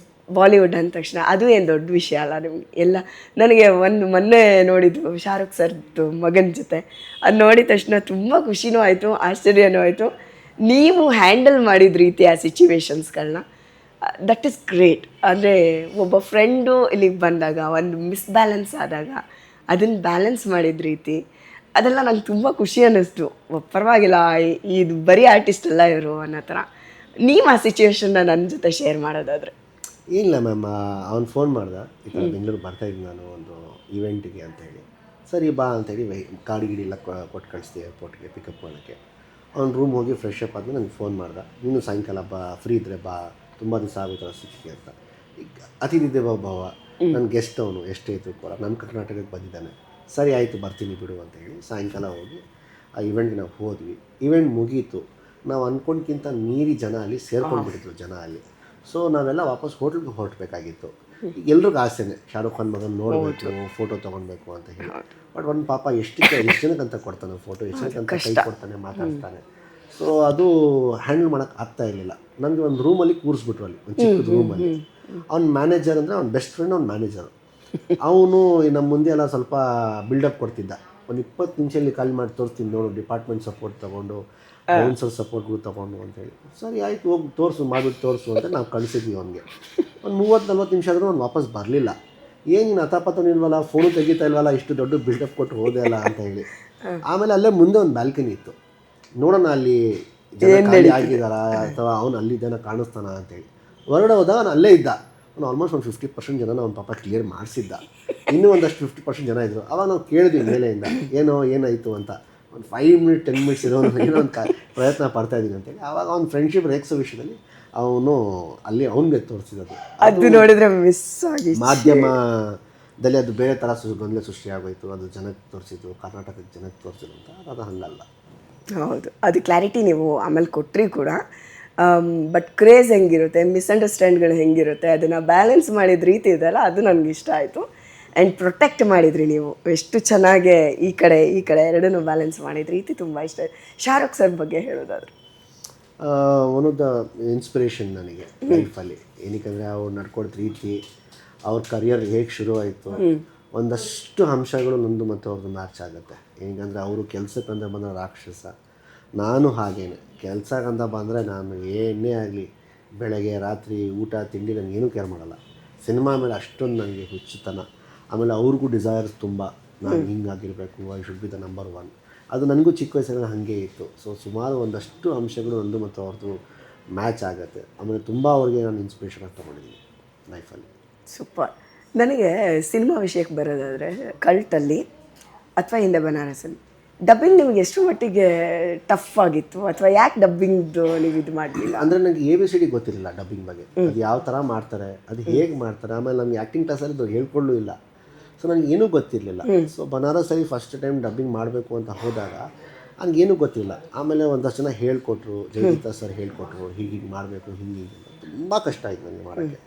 ಬಾಲಿವುಡ್ ಅಂದ ತಕ್ಷಣ ಅದು ಏನು ದೊಡ್ಡ ವಿಷಯ ಅಲ್ಲ ನಿಮಗೆ ಎಲ್ಲ. ನನಗೆ ಮೊನ್ನೆ ನೋಡಿದ್ದು ಶಾರುಖ್ ಸರ್ದು ಮಗನ ಜೊತೆ, ಅದು ನೋಡಿದ ತಕ್ಷಣ ತುಂಬ ಖುಷಿನೂ ಆಯಿತು, ಆಶ್ಚರ್ಯನೂ ಆಯಿತು. ನೀವು ಹ್ಯಾಂಡಲ್ ಮಾಡಿದ ರೀತಿ ಆ ಸಿಚುವೇಶನ್ಸ್ಗಳನ್ನ, ದಟ್ ಈಸ್ ಗ್ರೇಟ್. ಅಂದರೆ ಒಬ್ಬ ಫ್ರೆಂಡು ಇಲ್ಲಿಗೆ ಬಂದಾಗ ಒಂದು ಮಿಸ್ಬ್ಯಾಲೆನ್ಸ್ ಆದಾಗ ಅದನ್ನು ಬ್ಯಾಲೆನ್ಸ್ ಮಾಡಿದ ರೀತಿ, ಅದೆಲ್ಲ ನಂಗೆ ತುಂಬ ಖುಷಿ ಅನ್ನಿಸ್ತು. ಪರವಾಗಿಲ್ಲ, ಇದು ಬರೀ ಆರ್ಟಿಸ್ಟ್ ಅಲ್ಲ ಇವರು ಅನ್ನೋ ಥರ. ನೀವು ಆ ಸಿಚುವೇಶನ್ನ ನನ್ನ ಜೊತೆ ಶೇರ್ ಮಾಡೋದಾದರೆ? ಇಲ್ಲ ಮ್ಯಾಮ್, ಅವ್ನು ಫೋನ್ ಮಾಡ್ದೆ, ಈ ಥರ ಬೆಂಗಳೂರು ಬರ್ತಾಯಿದ್ದೀನಿ ನಾನು ಒಂದು ಇವೆಂಟಿಗೆ ಅಂತ ಹೇಳಿ. ಸರಿ ಬಾ ಅಂತೇಳಿ ಗಾಡಿ ಗಿಡಿ ಎಲ್ಲ ಕೊಟ್ಟು ಕಳಿಸ್ತೀವಿ ಏರ್ಪೋರ್ಟ್ಗೆ ಪಿಕಪ್ ಮಾಡೋಕ್ಕೆ. ಅವ್ನು ರೂಮ್ ಹೋಗಿ ಫ್ರೆಶ್ ಅಪ್ ಆದಮೇಲೆ ನನಗೆ ಫೋನ್ ಮಾಡ್ದೆ, ನೀನು ಸಾಯಂಕಾಲ ಬಾ, ಫ್ರೀ ಇದ್ದರೆ ಬಾ, ತುಂಬ ದಿವಸ ಆಗುತ್ತಲ್ಲ ಸಿಕ್ಕಿಗೆ ಅಂತ. ಈಗ ಅತಿಥಿ ದೇವೋ ಭವ, ನನ್ನ ಗೆಸ್ಟ್ ಅವನು ಎಷ್ಟೇ ಇತ್ತು ಕೂಡ ನಮ್ಮ ಕರ್ನಾಟಕಕ್ಕೆ ಬಂದಿದ್ದಾನೆ. ಸರಿ ಆಯಿತು ಬರ್ತೀನಿ ಬಿಡು ಅಂತ ಹೇಳಿ ಸಾಯಂಕಾಲ ಹೋಗಿ ಆ ಇವೆಂಟ್ಗೆ ನಾವು ಹೋದ್ವಿ. ಇವೆಂಟ್ ಮುಗೀತು, ನಾವು ಅಂದ್ಕೊಂಡ್ಕಿಂತ ಮೀರಿ ಜನ ಅಲ್ಲಿ ಸೇರ್ಕೊಂಡ್ಬಿಟ್ಟಿದ್ರು ಜನ ಅಲ್ಲಿ. ಸೊ ನಾವೆಲ್ಲ ವಾಪಸ್ ಹೋಟ್ಲಿಗೆ ಹೊರಟಬೇಕಾಗಿತ್ತು. ಎಲ್ರಿಗೂ ಆಸೆನೆ ಶಾರುಖ್ ಖಾನ್ ಮಗನ ನೋಡಬೇಕು, ಫೋಟೋ ತೊಗೊಳ್ಬೇಕು ಅಂತ ಹೇಳಿ. ಬಟ್ ಒಂದು ಪಾಪ ಎಷ್ಟು ಜನಕ್ಕಂತ ಕೊಡ್ತಾನೆ ಫೋಟೋ, ಎಷ್ಟು ಜನಕ್ಕಂತ ಕೈ ಕೊಡ್ತಾನೆ, ಮಾತಾಡ್ತಾನೆ. ಸೊ ಅದು ಹ್ಯಾಂಡಲ್ ಮಾಡೋಕ್ಕೆ ಆಗ್ತಾ ಇರಲಿಲ್ಲ. ನನಗೆ ಒಂದು ರೂಮಲ್ಲಿ ಕೂರಿಸ್ಬಿಟ್ರು, ಅಲ್ಲಿ ಒಂದು ಚಿಕ್ಕದ ರೂಮಲ್ಲಿ. ಅವ್ನ ಮ್ಯಾನೇಜರ್ ಅಂದರೆ ಅವ್ನ ಬೆಸ್ಟ್ ಫ್ರೆಂಡ್, ಅವ್ನ ಮ್ಯಾನೇಜರು. ಅವನು ನಮ್ಮ ಮುಂದೆ ಎಲ್ಲ ಸ್ವಲ್ಪ ಬಿಲ್ಡಪ್ ಕೊಡ್ತಿದ್ದ. ಒಂದು 20 ನಿಮಿಷದಲ್ಲಿ ಕಾಲ್ ಮಾಡಿ ತೋರಿಸ್ತೀನಿ ನೋಡು, ಡಿಪಾರ್ಟ್ಮೆಂಟ್ ಸಪೋರ್ಟ್ ತೊಗೊಂಡು, ಕೌನ್ಸಲ್ ಸಪೋರ್ಟ್ಗಳು ತೊಗೊಂಡು ಅಂತೇಳಿ. ಸರಿ ಆಯಿತು, ಹೋಗಿ ತೋರಿಸು, ಮಾಡಿಬಿಟ್ಟು ತೋರಿಸು ಅಂತ ನಾವು ಕಳಿಸಿದ್ವಿ ಅವನಿಗೆ. ಒಂದು 30-40 ನಿಮಿಷ ಆದರೂ ಅವ್ನು ವಾಪಸ್ ಬರಲಿಲ್ಲ. ಏನು ನೀನು ಅತಾಪತ ನಿಲ್ವಲ್ಲ, ಫೋನು ತೆಗಿತಾ ಇಲ್ವಲ್ಲ, ಇಷ್ಟು ದೊಡ್ಡ ಬಿಲ್ಡಪ್ ಕೊಟ್ಟು ಹೋದೆ ಅಲ್ಲ ಅಂತ ಹೇಳಿ. ಆಮೇಲೆ ಅಲ್ಲೇ ಮುಂದೆ ಒಂದು ಬ್ಯಾಲ್ಕನಿ ಇತ್ತು, ನೋಡೋಣ ಅಲ್ಲಿ ಜನ ಖಾಲಿ ಆಗಿದ್ದಾರಾ ಅಥವಾ ಅವನು ಅಲ್ಲಿದ್ದಾನ ಕಾಣಿಸ್ತಾನ ಅಂತೇಳಿ. ಹೊರಗಡೆ ಹೋದಾಗ ನಾನು ಅಲ್ಲೇ ಇದ್ದ. ಅವನು ಆಲ್ಮೋಸ್ಟ್ ಒಂದು 50% ಜನ ಅವ್ನ ಪಾಪ ಕ್ಲಿಯರ್ ಮಾಡಿಸಿದ್ದ. ಇನ್ನೂ ಒಂದಷ್ಟು 50% ಜನ ಇದ್ದರು. ಅವಾಗ ನಾವು ಕೇಳಿದ್ವಿ ಮೇಲೆಯಿಂದ, ಏನಾಯಿತು ಅಂತ. ಒಂದು 5 ಮಿನಿಟ್ 10 ಮಿನಿಟ್ಸ್ ಏನೋ ಒಂದು ಪ್ರಯತ್ನ ಪಡ್ತಾಯಿದ್ದೀನಿ ಅಂತೇಳಿ. ಆವಾಗ ಅವ್ನ ಫ್ರೆಂಡ್ಶಿಪ್ ರೇಕ್ಸೋ ವಿಷಯದಲ್ಲಿ ಅವನು ಅಲ್ಲಿ ಅವನಿಗೆ ತೋರಿಸಿದ್ದು. ಅದು ನೋಡಿದ್ರೆ ಮಿಸ್ ಆಗಿ ಮಾಧ್ಯಮದಲ್ಲಿ ಅದು ಬೇರೆ ಥರ ಗೊಂದಲ ಸೃಷ್ಟಿಯಾಗೋಯಿತು. ಅದು ಜನಕ್ಕೆ ತೋರಿಸಿದ್ದು, ಕರ್ನಾಟಕಕ್ಕೆ ಜನಕ್ಕೆ ತೋರಿಸಿದ್ದು ಅಂತ. ಅದು ಹಂಗಲ್ಲ. ಹೌದು, ಅದು ಕ್ಲಾರಿಟಿ ನೀವು ಆಮೇಲೆ ಕೊಟ್ಟರಿ ಕೂಡ. ಬಟ್ ಕ್ರೇಜ್ ಹೆಂಗಿರುತ್ತೆ, ಮಿಸ್ಅಂಡರ್ಸ್ಟ್ಯಾಂಡ್ಗಳು ಹೆಂಗಿರುತ್ತೆ, ಅದನ್ನು ಬ್ಯಾಲೆನ್ಸ್ ಮಾಡಿದ ರೀತಿ ಇದೆಯಲ್ಲ, ಅದು ನನಗೆ ಇಷ್ಟ ಆಯಿತು. ಆ್ಯಂಡ್ ಪ್ರೊಟೆಕ್ಟ್ ಮಾಡಿದ್ರಿ ನೀವು ಎಷ್ಟು ಚೆನ್ನಾಗೆ ಈ ಕಡೆ ಎರಡನ್ನೂ ಬ್ಯಾಲೆನ್ಸ್ ಮಾಡಿದ ರೀತಿ ತುಂಬ ಇಷ್ಟ ಆಯಿತು. ಶಾರುಖ್ ಸರ್ ಬಗ್ಗೆ ಹೇಳೋದಾದ್ರೆ ಒನ್ ಆಫ್ ದ ಇನ್ಸ್ಪಿರೇಷನ್ ನನಗೆ ಲೈಫಲ್ಲಿ. ಏನಕ್ಕೆ ಅವ್ರು ನಡ್ಕೊಳ್ದ ರೀತಿ, ಅವ್ರ ಕರಿಯರ್ ಹೇಗೆ ಶುರುವಾಯಿತು, ಒಂದಷ್ಟು ಅಂಶಗಳು ನಂದು ಮತ್ತು ಅವ್ರದ್ದು ಮ್ಯಾಚ್ ಆಗುತ್ತೆ. ಏನಂದರೆ ಅವರು ಕೆಲಸಕ್ಕಂತ ಬಂದರೆ ರಾಕ್ಷಸ, ನಾನು ಹಾಗೇನೆ. ಕೆಲಸಕ್ಕಂತ ಬಂದರೆ ನಾನು ಏನೇ ಆಗಲಿ ಬೆಳಗ್ಗೆ ರಾತ್ರಿ ಊಟ ತಿಂಡಿ ನನಗೇನು ಕೇರ್ ಮಾಡಲ್ಲ. ಸಿನಿಮಾ ಮೇಲೆ ಅಷ್ಟೊಂದು ನನಗೆ ಹುಚ್ಚುತನ. ಆಮೇಲೆ ಅವ್ರಿಗೂ ಡಿಸೈರ್ಸ್ ತುಂಬ, ನಾನು ಹಿಂಗಾಗಿರಬೇಕು, I should be the number 1. ಅದು ನನಗೂ ಚಿಕ್ಕ ವಯಸ್ಸಲ್ಲಿ ಹಾಗೆ ಇತ್ತು. ಸೊ ಸುಮಾರು ಒಂದಷ್ಟು ಅಂಶಗಳು ನಂದು ಮತ್ತು ಅವ್ರದ್ದು ಮ್ಯಾಚ್ ಆಗುತ್ತೆ. ಆಮೇಲೆ ತುಂಬ ಅವ್ರಿಗೆ ನಾನು ಇನ್ಸ್ಪಿರೇಷನ್ ಆಗಿ ತೊಗೊಂಡಿದ್ದೀನಿ ಲೈಫಲ್ಲಿ. ಸೂಪರ್. ನನಗೆ ಸಿನಿಮಾ ವಿಷಯಕ್ಕೆ ಬರೋದಾದರೆ ಕಲ್ಟಲ್ಲಿ ಅಥವಾ ಹಿಂದೆ ಬನಾರಸಲ್ಲಿ ಡಬ್ಬಿಂಗ್ ನಿಮಗೆ ಎಷ್ಟು ಮಟ್ಟಿಗೆ ಟಫ್ ಆಗಿತ್ತು, ಅಥವಾ ಯಾಕೆ ಡಬ್ಬಿಂಗ್ದು ನೀವು ಇದು ಮಾಡಲಿಲ್ಲ? ಅಂದರೆ ನನಗೆ ABCD ಗೊತ್ತಿರಲಿಲ್ಲ ಡಬ್ಬಿಂಗ್ ಬಗ್ಗೆ. ಅದು ಯಾವ ಥರ ಮಾಡ್ತಾರೆ, ಅದು ಹೇಗೆ ಮಾಡ್ತಾರೆ. ಆಮೇಲೆ ನಮಗೆ ಆ್ಯಕ್ಟಿಂಗ್ ಕ್ಲಾಸಲ್ಲಿ ಹೇಳ್ಕೊಳ್ಳೂ ಇಲ್ಲ. ಸೊ ನನಗೆ ಏನೂ ಗೊತ್ತಿರಲಿಲ್ಲ. ಸೊ ಬನಾರಸಲ್ಲಿ ಫಸ್ಟ್ ಟೈಮ್ ಡಬ್ಬಿಂಗ್ ಮಾಡಬೇಕು ಅಂತ ಹೋದಾಗ ನನಗೇನೂ ಗೊತ್ತಿಲ್ಲ. ಆಮೇಲೆ ಒಂದಷ್ಟು ಜನ ಹೇಳ್ಕೊಟ್ರು, ಜಯಗೀತಾ ಸರ್ ಹೇಳ್ಕೊಟ್ರು, ಹೀಗೆ ಮಾಡಬೇಕು, ಹಿಂಗೆ ತುಂಬ ಕಷ್ಟ ಆಯಿತು ನನಗೆ ಮಾಡೋಕ್ಕೆ.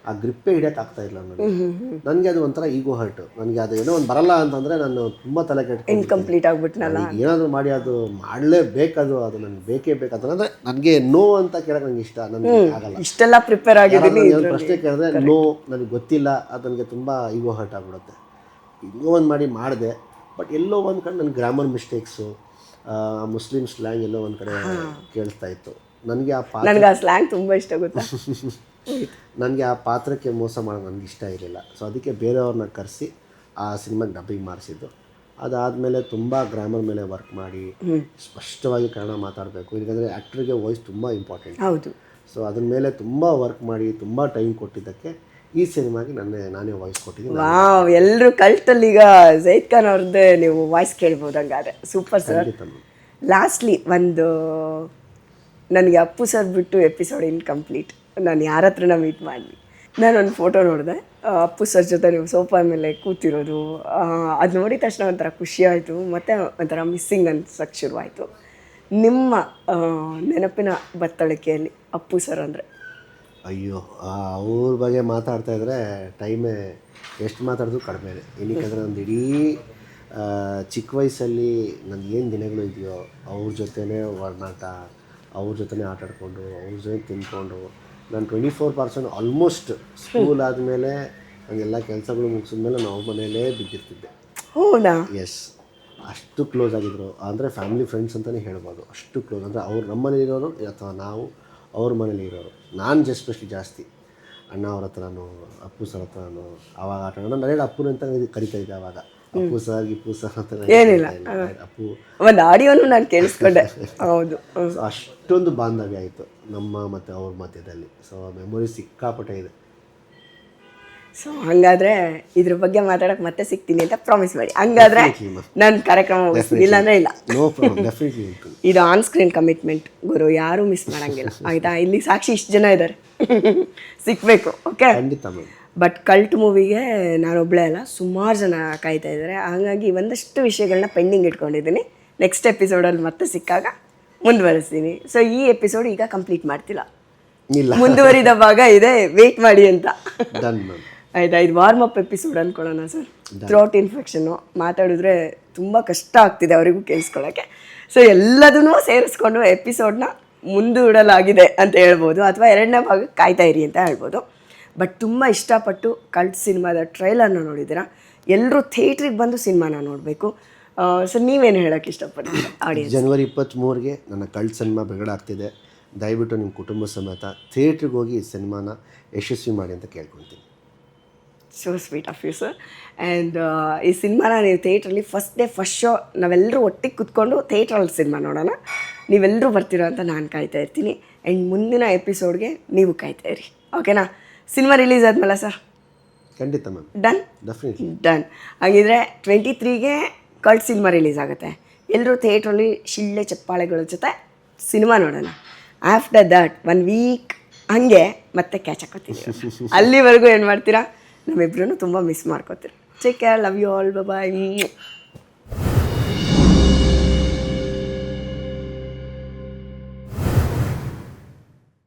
ಆ ಗ್ರಿಪ್ಪೇ ಹಿಡಿಯೋಕ್ಕಾಗ್ತಾ ಇಲ್ಲ ನನಗೆ. ಅದು ಒಂಥರ ಈಗೋ ಹರ್ಟು. ನನಗೆ ಅದು ಏನೋ ಒಂದು ಬರಲ್ಲ ಅಂತಂದರೆ ನಾನು ತುಂಬ ತಲೆ ಕೆಟ್ಟು ಇನ್ಕಂಪ್ಲೀಟ್ ಆಗಿಬಿಟ್ನಲ್ಲ. ಏನಾದರೂ ಮಾಡಿ ಅದು ಮಾಡಲೇಬೇಕದು, ಅದು ನನಗೆ ಬೇಕೇ ಬೇಕು. ಅಂದರೆ ನನಗೆ ನೋ ಅಂತ ಕೇಳೋಕೆ ನನಗೆ ಇಷ್ಟ. ನನಗೆ ಆಗಲ್ಲ. ಇಷ್ಟೆಲ್ಲ ಪ್ರಿಪೇರ್ ಆಗಿದ್ದೀನಿ, ಪ್ರಶ್ನೆ ಕೇಳಿದ್ರೆ ನೋ ನನಗೆ ಗೊತ್ತಿಲ್ಲ, ಅದು ನನಗೆ ತುಂಬ ಈಗೋ ಹರ್ಟ್ ಆಗಿಬಿಡುತ್ತೆ. ಇನ್ನೂ ಒಂದು ಮಾಡಿದೆ. ಬಟ್ ಎಲ್ಲೋ ಒಂದು ಕಡೆ ನನ್ನ ಗ್ರಾಮರ್ ಮಿಸ್ಟೇಕ್ಸು, ಮುಸ್ಲಿಂ ಸ್ಲ್ಯಾಂಗ್ ಎಲ್ಲೋ ಒಂದು ಕಡೆ ಕೇಳಿಸ್ತಾ ಇತ್ತು. ನನಗೆ ಆ ಸ್ಲ್ಯಾಂಗ್ ತುಂಬ ಇಷ್ಟ ಗೊತ್ತಾ. ನನಗೆ ಆ ಪಾತ್ರಕ್ಕೆ ಮೋಸ ಮಾಡೋದು ನನಗೆ ಇಷ್ಟ ಇರಲಿಲ್ಲ. ಸೊ ಅದಕ್ಕೆ ಬೇರೆಯವ್ರನ್ನ ಕರೆಸಿ ಆ ಸಿನಿಮಾಗೆ ಡಬ್ಬಿಂಗ್ ಮಾಡಿಸಿದ್ದು. ಅದಾದಮೇಲೆ ತುಂಬ ಗ್ರಾಮರ್ ಮೇಲೆ ವರ್ಕ್ ಮಾಡಿ ಸ್ಪಷ್ಟವಾಗಿ ಕನ್ನಡ ಮಾತಾಡಬೇಕು. ಯಾಕಂದರೆ ಆ್ಯಕ್ಟ್ರಿಗೆ ವಾಯ್ಸ್ ತುಂಬ ಇಂಪಾರ್ಟೆಂಟ್. ಹೌದು. ಸೊ ಅದ್ರ ಮೇಲೆ ತುಂಬ ವರ್ಕ್ ಮಾಡಿ ತುಂಬ ಟೈಮ್ ಕೊಟ್ಟಿದ್ದಕ್ಕೆ ಈ ಸಿನಿಮಾಗೆ ನಾನೇ ವಾಯ್ಸ್ ಕೊಟ್ಟಿದ್ದೀನಿ. ವಾವ್, ಎಲ್ಲರೂ ಕಲ್ಟಲ್ಲಿ ಈಗ ಜೈದ್ ಖಾನ್ ಅವ್ರದ್ದೇ ನೀವು ವಾಯ್ಸ್ ಕೇಳ್ಬೋದು. ಹಂಗಾದ್ರೆ ಸೂಪರ್ ಸರ್. ಲಾಸ್ಟ್ಲಿ ಒಂದು ನನಗೆ ಅಪ್ಪು ಸರ್ ಬಿಟ್ಟು ಎಪಿಸೋಡ್ ಇನ್ಕಂಪ್ಲೀಟ್. ನಾನು ಯಾರ ಹತ್ರನ ಮೀಟ್ ಮಾಡಲಿ, ನಾನೊಂದು ಫೋಟೋ ನೋಡಿದೆ ಅಪ್ಪು ಸರ್ ಜೊತೆ ನೀವು ಸೋಫಾ ಮೇಲೆ ಕೂತಿರೋದು. ಅದು ನೋಡಿದ ತಕ್ಷಣ ಒಂಥರ ಖುಷಿ ಆಯಿತು, ಮತ್ತು ಒಂಥರ ಮಿಸ್ಸಿಂಗ್ ಅನ್ಸೋಕ್ಕೆ ಶುರುವಾಯಿತು. ನಿಮ್ಮ ನೆನಪಿನ ಬತ್ತಳಿಕೆಯಲ್ಲಿ ಅಪ್ಪು ಸರ್ ಅಂದರೆ? ಅಯ್ಯೋ, ಅವ್ರ ಬಗ್ಗೆ ಮಾತಾಡ್ತಾಯಿದ್ರೆ ಟೈಮೇ ಎಷ್ಟು ಮಾತಾಡಿದ್ರು ಕಡಿಮೆನೆ. ಏನಕ್ಕೆ ಒಂದು ಇಡೀ ಚಿಕ್ಕ ವಯಸ್ಸಲ್ಲಿ ನನಗೆ ಏನು ದಿನಗಳು ಇದೆಯೋ ಅವ್ರ ಜೊತೆನೇ ಒಡನಾಟ, ಅವ್ರ ಜೊತೆನೇ ಆಟಾಡಿಕೊಂಡು, ಅವ್ರ ಜೊತೆ ತಿಂದ್ಕೊಂಡು, ನಾನು 24% ಆಲ್ಮೋಸ್ಟ್ ಸ್ಕೂಲ್ ಆದಮೇಲೆ ನನಗೆಲ್ಲ ಕೆಲಸಗಳು ಮುಗಿಸಿದ್ಮೇಲೆ ನಾವು ಮನೆಯಲ್ಲೇ ಬಿದ್ದಿರ್ತಿದ್ದೆ. ಹೌದಾ? ಎಸ್, ಅಷ್ಟು ಕ್ಲೋಸ್ ಆಗಿದ್ದರು. ಅಂದರೆ ಫ್ಯಾಮಿಲಿ ಫ್ರೆಂಡ್ಸ್ ಅಂತಲೇ ಹೇಳ್ಬೋದು. ಅಷ್ಟು ಕ್ಲೋಸ್ ಅಂದರೆ ಅವ್ರು ನಮ್ಮ ಮನೇಲಿರೋರು ಅಥವಾ ನಾವು ಅವ್ರ ಮನೇಲಿ ಇರೋರು. ನಾನು ಎಸ್ಪೆಷಲಿ ಜಾಸ್ತಿ ಅಣ್ಣ ಅವ್ರ ಹತ್ರನೂ, ಅಪ್ಪು ಸರ್ ಹತ್ರನೂ ಆವಾಗ ಆಟ ಆಡೋಣ. ನಾನು ಅಪ್ಪುನ ಅಂತ ಕರಿತಾ ಇದ್ದೆ ಆವಾಗ. ಅಪ್ಪು ಸರ್ ಗಿಪ್ಪು ಸರ್ ಅಂತ ಏನಿಲ್ಲ, ಅಪ್ಪು ಒಂದು ಆಡಿಯೋನು ನಾನು ಕೇಳಿಸ್ಕೊಂಡೆ. ಹೌದು. ಸೊ ಅಷ್ಟೊಂದು ಬಾಂಧವ್ಯ ಆಯಿತು ನಮ್ಮ ಮತ್ತು ಅವ್ರ ಮಧ್ಯದಲ್ಲಿ. ಸೊ ಮೆಮೊರಿ ಸಿಕ್ಕಾಪಟ್ಟೆ ಇದೆ. ಸೊ ಹಾಗಾದರೆ ಇದ್ರ ಬಗ್ಗೆ ಮಾತಾಡೋಕೆ ಮತ್ತೆ ಸಿಗ್ತೀನಿ ಅಂತ ಪ್ರಾಮಿಸ್ ಮಾಡಿ. ಹಂಗಾದ್ರೆ ನನ್ನ ಕಾರ್ಯಕ್ರಮ ಇಲ್ಲ ಅಂದರೆ ಇಲ್ಲ. No problem, definitely. ಇದು ಆನ್ ಸ್ಕ್ರೀನ್ ಕಮಿಟ್ಮೆಂಟ್ ಗುರು, ಯಾರೂ ಮಿಸ್ ಮಾಡೋಂಗಿಲ್ಲ ಆಯಿತಾ. ಇಲ್ಲಿ ಸಾಕ್ಷಿ ಇಷ್ಟು ಜನ ಇದ್ದಾರೆ, ಸಿಕ್ಕಬೇಕು. ಓಕೆ, ಖಂಡಿತ ಮ್ಯಾಮ್. ಬಟ್ ಕಲ್ಟ್ ಮೂವಿಗೆ ನಾನೊಬ್ಬಳೇ ಅಲ್ಲ, ಸುಮಾರು ಜನ ಕಾಯ್ತಾ ಇದ್ದಾರೆ. ಹಾಗಾಗಿ ಒಂದಷ್ಟು ವಿಷಯಗಳನ್ನ ಪೆಂಡಿಂಗ್ ಇಟ್ಕೊಂಡಿದ್ದೀನಿ. ನೆಕ್ಸ್ಟ್ ಎಪಿಸೋಡಲ್ಲಿ ಮತ್ತೆ ಸಿಕ್ಕಾಗ ಮುಂದುವರಿಸ್ತೀನಿ. ಸೊ ಈ ಎಪಿಸೋಡ್ ಈಗ ಕಂಪ್ಲೀಟ್ ಮಾಡ್ತಿಲ್ಲ, ಇಲ್ಲ, ಮುಂದುವರಿದ ಭಾಗ ಇದೆ, ವೆಯ್ಟ್ ಮಾಡಿ ಅಂತ. Done ma'am. ಆಯ್ತಾ, ಇದು ವಾರ್ಮ್ ಅಪ್ ಎಪಿಸೋಡ್ ಅಂದ್ಕೊಳ್ಳೋಣ ಸರ್. ಥ್ರೋಟ್ ಇನ್ಫೆಕ್ಷನ್ನು ಮಾತಾಡಿದ್ರೆ ತುಂಬ ಕಷ್ಟ ಆಗ್ತಿದೆ ಅವರಿಗೂ ಕೇಳಿಸ್ಕೊಳ್ಳೋಕ್ಕೆ. ಸೊ ಎಲ್ಲದನ್ನೂ ಸೇರಿಸ್ಕೊಂಡು ಎಪಿಸೋಡ್ನ ಮುಂದೂಡಲಾಗಿದೆ ಅಂತ ಹೇಳ್ಬೋದು, ಅಥವಾ ಎರಡನೇ ಭಾಗಕ್ಕೆ ಕಾಯ್ತಾ ಇರಿ ಅಂತ ಹೇಳ್ಬೋದು. ಬಟ್ ತುಂಬ ಇಷ್ಟಪಟ್ಟು ಕಲ್ಟ್ ಸಿನಿಮಾದ ಟ್ರೈಲರ್ನ ನೋಡಿದ್ದೀರಾ. ಎಲ್ಲರೂ ಥಿಯೇಟ್ರಿಗೆ ಬಂದು ಸಿನಿಮಾನ ನೋಡಬೇಕು. ಸೊ ನೀವೇನು ಹೇಳೋಕ್ಕೆ ಇಷ್ಟಪಡ್ತೀರಾ ಆಡಿಯನ್ಸ್? ಜನವರಿ 23ಗೆ ನನ್ನ ಕಲ್ಟ್ ಸಿನಿಮಾ ಬಿಡುಗಡೆ ಆಗ್ತಿದೆ. ದಯವಿಟ್ಟು ನಿಮ್ಮ ಕುಟುಂಬ ಸಮೇತ ಥಿಯೇಟ್ರಿಗೆ ಹೋಗಿ ಈ ಸಿನಿಮಾನ ಯಶಸ್ವಿ ಮಾಡಿ ಅಂತ ಕೇಳ್ಕೊಳ್ತೀನಿ. So sweet of you sir. And ಈ ಸಿನಿಮಾನ ನೀವು ಥಿಯೇಟ್ರಲ್ಲಿ ಫಸ್ಟ್ ಶೋ ನಾವೆಲ್ಲರೂ ಒಟ್ಟಿಗೆ ಕೂತ್ಕೊಂಡು ಥಿಯೇಟ್ರಲ್ಲಿ ಸಿನಿಮಾ ನೋಡೋಣ. ನೀವೆಲ್ಲರೂ ಬರ್ತೀರೋ ಅಂತ ನಾನು ಕಾಯ್ತಾ ಇರ್ತೀನಿ. ಆ್ಯಂಡ್ ಮುಂದಿನ ಎಪಿಸೋಡ್ಗೆ ನೀವು ಕಾಯ್ತಾ ಇರಿ. ಓಕೆನಾ? ಸಿನಿಮಾ ರಿಲೀಸ್ ಆದಮೇಲೆ ಸರ್? ಖಂಡಿತ ಮ್ಯಾಮ್. ಡನ್? Definitely done. ಹಾಗಿದ್ರೆ 23ಗೆ ಕಲ್ಟ್ ಸಿನಿಮಾ ರಿಲೀಸ್ ಆಗುತ್ತೆ. ಎಲ್ಲರೂ ಥಿಯೇಟ್ರಲ್ಲಿ ಶಿಳ್ಳೆ ಚಪ್ಪಾಳೆಗಳ ಜೊತೆ ಸಿನಿಮಾ ನೋಡೋಣ. ಆಫ್ಟರ್ ದಟ್ 1 ವೀಕ್ ಹಾಗೆ ಮತ್ತೆ ಕ್ಯಾಚ್ ಹಾಕೋತೀವಿ. ಅಲ್ಲಿವರೆಗೂ ಏನು ಮಾಡ್ತೀರಾ? ನಮ್ಮಿಬ್ರೂ ತುಂಬ ಮಿಸ್ ಮಾಡ್ಕೋತೀರಿ. Take care, love you all, bye.